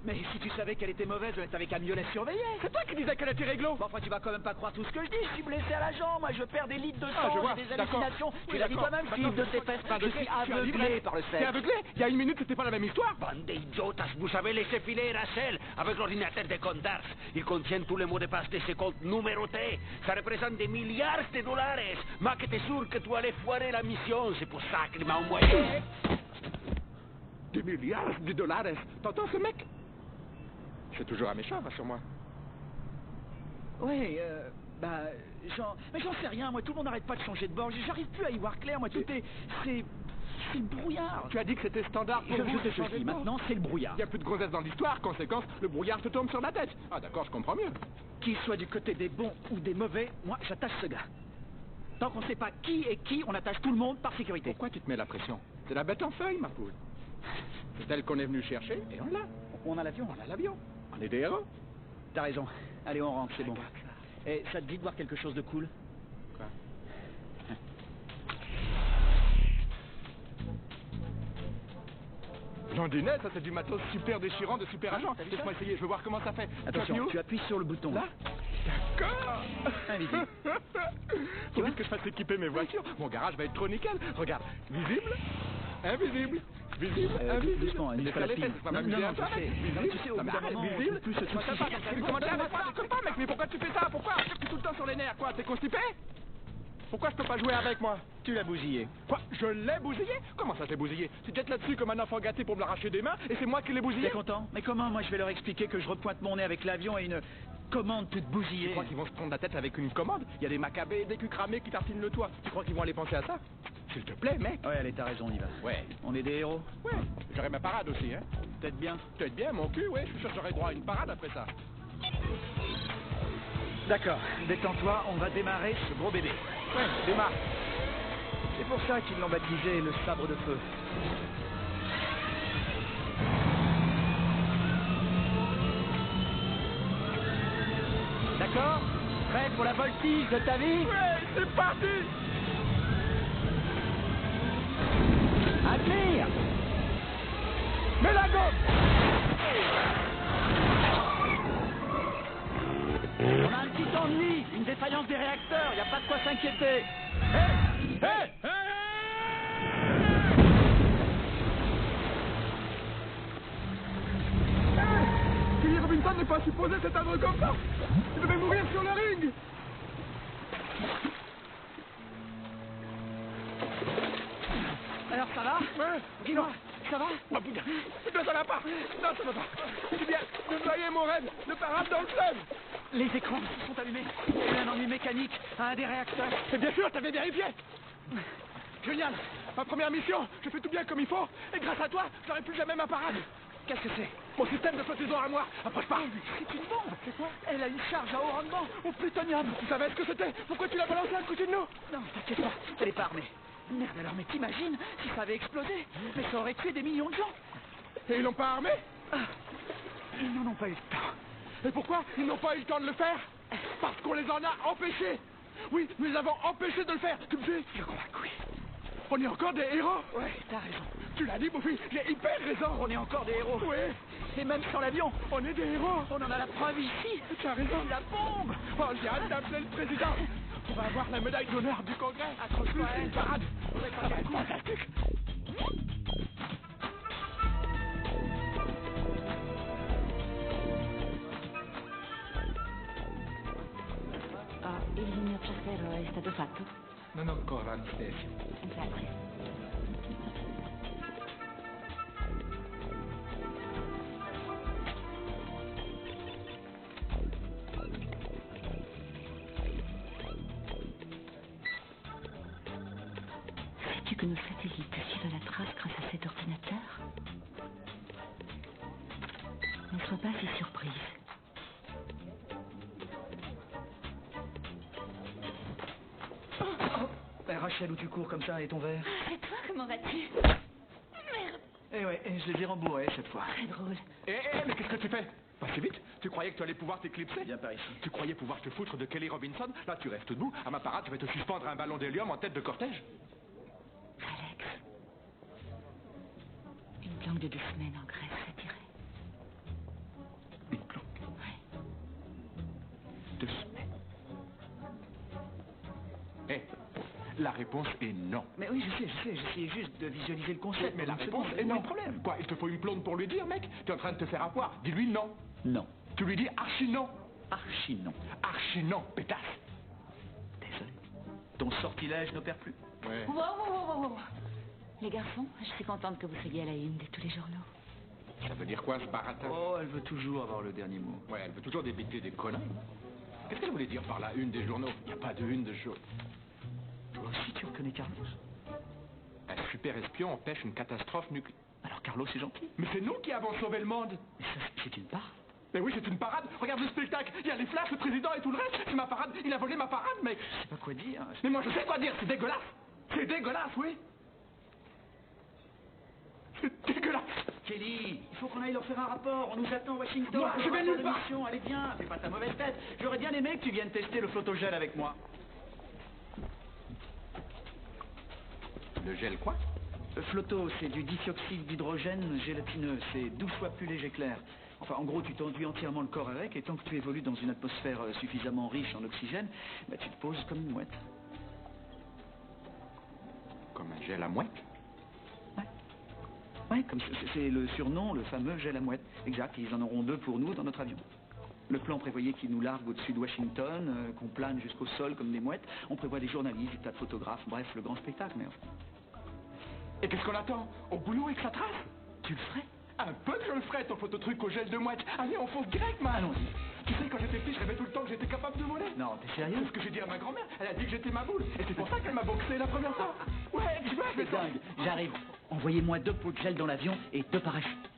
Mais si tu savais qu'elle était mauvaise, t'avais qu'à mieux la surveiller. C'est toi qui disais qu'elle était réglo. Bon, enfin, tu vas quand même pas croire tout ce que je dis. Je suis blessé à la jambe, moi, je perds des litres de sang, je vois, j'ai des hallucinations. Tu l'as dit toi-même, D'accord. Philippe de tes fesses. Je suis aveuglé par le sexe. T'es aveuglé? Il y a une minute, c'était pas la même histoire. Bande d'idiotas, vous avez laissé filer Rachel avec l'ordinateur de Condars. Il contient tous les mots de passe de ses comptes numérotés. Ça représente des milliards de dollars. Mac était sûr que tu allais foirer la mission. C'est pour ça qu'il m'a envoyé. Des milliards de dollars. T'entends ce mec? C'est toujours un méchant, rassure-moi. Oui, mais j'en sais rien, moi, tout le monde n'arrête pas de changer de bord, j'arrive plus à y voir clair, moi, c'est le brouillard. Tu as dit que c'était standard pour vous de changer de bord. Maintenant, c'est le brouillard. Il n'y a plus de grossesse dans l'histoire, conséquence, le brouillard te tombe sur la tête. Ah d'accord, je comprends mieux. Qu'il soit du côté des bons ou des mauvais, moi, j'attache ce gars. Tant qu'on ne sait pas qui est qui, on attache tout le monde par sécurité. Pourquoi tu te mets la pression? C'est la bête en feuille, ma poule. C'est elle qu'on est venu chercher, et on l'a. On a l'avion. On a l'avion. On est des héros. T'as raison. Allez, on rentre, c'est bon. Et ça te dit de voir quelque chose de cool? Quoi? Blondinette, ça c'est du matos super déchirant de super agent. Laisse-moi essayer, je veux voir comment ça fait. Attention, tu appuies sur le bouton. Là? D'accord. Invisible. Faut vite que je fasse équiper mes voitures. Mon garage va être trop nickel. Regarde, visible, invisible. Visible, invisible. Doucement, ne pas la pile. Non, tu sais, au bout d'un moment, visible. plus se Comment tu fais pas, mec? Mais pourquoi tu fais ça? Pourquoi? Tu es tout le temps sur les nerfs, quoi? T'es constipé? Pourquoi je peux pas jouer avec moi? Tu l'as bousillé. Quoi? Je l'ai bousillé? Comment ça t'es bousillé? Tu te jettes là-dessus comme un enfant gâté pour me l'arracher des mains et c'est moi qui l'ai bousillé? T'es content? Mais comment, moi, je vais leur expliquer que je repointe mon nez avec l'avion et une commande toute bousillée? Tu crois qu'ils vont se prendre la tête avec une commande? Il y a des macabées, des culs cramés qui tartinent le toit. Tu crois qu'ils vont aller penser à ça? S'il te plaît, mec. Ouais, allez, t'as raison, on y va. Ouais. On est des héros. Ouais. J'aurai ma parade aussi, hein. Peut-être bien. Peut-être bien, mon cul, ouais. Je suis sûr que j'aurai droit à une parade après ça. D'accord. Détends-toi, on va démarrer ce gros bébé. Ouais, démarre. C'est pour ça qu'ils l'ont baptisé le sabre de feu. D'accord? Prêt pour la voltige de ta vie? Ouais, c'est parti! À tenir! Mets la gomme! On a un petit ennui, une défaillance des réacteurs, y a pas de quoi s'inquiéter. Kelly Robinson n'est pas supposé s'éteindre comme ça. Il devait mourir sur le ring. Alors ça va? Ouais. Dis-moi, ça va? Oh putain, ça va pas. Non, ça va pas. C'est bien de noyer mon rêve, de parade dans le fleuve. Les écrans sont allumés. Il y a eu un ennui mécanique à un des réacteurs. Et bien sûr, t'avais vérifié. Génial. Ma première mission, je fais tout bien comme il faut. Et grâce à toi, j'aurai plus jamais ma parade. Qu'est-ce que c'est? Mon système de flottaison à moi. Approche pas. C'est une bombe. C'est quoi? Elle a une charge à haut rendement au plutonium. Tu savais ce que c'était? Pourquoi tu l'as balancé à côté de nous? Non, t'inquiète pas, elle est pas armée. Merde alors, mais t'imagines si ça avait explosé? Mais ça aurait tué des millions de gens. Et ils l'ont pas armé? Ils n'en ont pas eu le temps. Et pourquoi ils n'ont pas eu le temps de le faire? Parce qu'on les en a empêchés. Oui, nous les avons empêchés de le faire. Tu me suis? Je crois que oui. On est encore des héros? Ouais, t'as raison. Tu l'as dit, Buffy, j'ai hyper raison. On est encore des héros. Oui. Et même sur l'avion, on est des héros. On en a la preuve ici. Tu as raison. La bombe. Oh, j'ai hâte d'appeler le président. On va avoir la médaille d'honneur du Congrès. Accroche-toi, une parade. Ça va être fantastique. Il mio ciaspero è stato fatto? Non ancora, Anastasia. Grazie. Sais-tu que nos satellites suivent la trace grâce à cet ordinateur? Ne sois pas si surprise. Rachel, où tu cours comme ça et ton verre? Et toi, comment vas-tu? Merde. Eh ouais, je les ai rembourrés cette fois. Très drôle. Mais qu'est-ce que tu fais? Pas si vite. Tu croyais que tu allais pouvoir t'éclipser? Viens par ici. Tu croyais pouvoir te foutre de Kelly Robinson? Là, tu restes debout. À ma parade, je vais te suspendre un ballon d'hélium en tête de cortège. Alex. Une planque de 2 semaines en Grèce, ça tirait. Une planque? Ouais. 2 semaines. La réponse est non. Mais oui, je sais, j'essayais juste de visualiser le concept. Mais la réponse est non. Problème. Quoi, il te faut une blonde pour lui dire, mec? Tu es en train de te faire avoir. Dis-lui non. Non. Tu lui dis archi non. Archi non. Archi non, pétasse. Désolé. Ton sortilège n'opère plus. Ouais. Wow. Les garçons, je suis contente que vous soyez à la une de tous les journaux. Ça veut dire quoi, ce baratin? Oh, elle veut toujours avoir le dernier mot. Ouais, elle veut toujours débiter des conneries. Qu'est-ce qu'elle voulait dire par la une des journaux? Il n'y a pas de une de journaux. Toi aussi, tu reconnais Carlos? Un super espion empêche une catastrophe nucléaire. Alors Carlos est gentil. Mais c'est nous qui avons sauvé le monde. Mais ça, c'est une parade. Mais oui, c'est une parade. Regarde le spectacle. Il y a les flashs, le président et tout le reste. C'est ma parade. Il a volé ma parade, mec. Je sais pas quoi dire. Mais moi, je sais quoi dire. C'est dégueulasse. C'est dégueulasse, oui. C'est dégueulasse. Kelly, il faut qu'on aille leur faire un rapport. On nous attend à Washington. Moi, je vais nulle part. Allez, viens. Fais pas ta mauvaise tête. J'aurais bien aimé que tu viennes tester le flottogel avec moi. Le gel quoi? Flotto, c'est du dithioxyde d'hydrogène gélatineux. C'est 12 fois plus léger que l'air. Enfin, en gros, tu t'enduis entièrement le corps avec, et tant que tu évolues dans une atmosphère suffisamment riche en oxygène, bah, tu te poses comme une mouette. Comme un gel à mouette? Ouais, comme c'est le surnom, le fameux gel à mouette. Exact, ils en auront 2 pour nous dans notre avion. Le plan prévoyait qu'ils nous larguent au-dessus de Washington, qu'on plane jusqu'au sol comme des mouettes. On prévoit des journalistes, des tas de photographes, bref, le grand spectacle, mais... Et qu'est-ce qu'on attend? Au boulot et que ça trace? Tu le ferais? Un peu que je le ferais, ton phototruc au gel de mouette. Allez, on fonce direct, man. Allons-y. Tu sais, quand j'étais petit, je rêvais tout le temps que j'étais capable de voler. Non, t'es sérieux? C'est ce que j'ai dit à ma grand-mère. Elle a dit que j'étais ma boule. Et c'est pour ça qu'elle m'a boxé la première fois. Ouais, tu vois, c'est dingue. J'arrive. Envoyez-moi 2 pots de gel dans l'avion et 2 parachutes.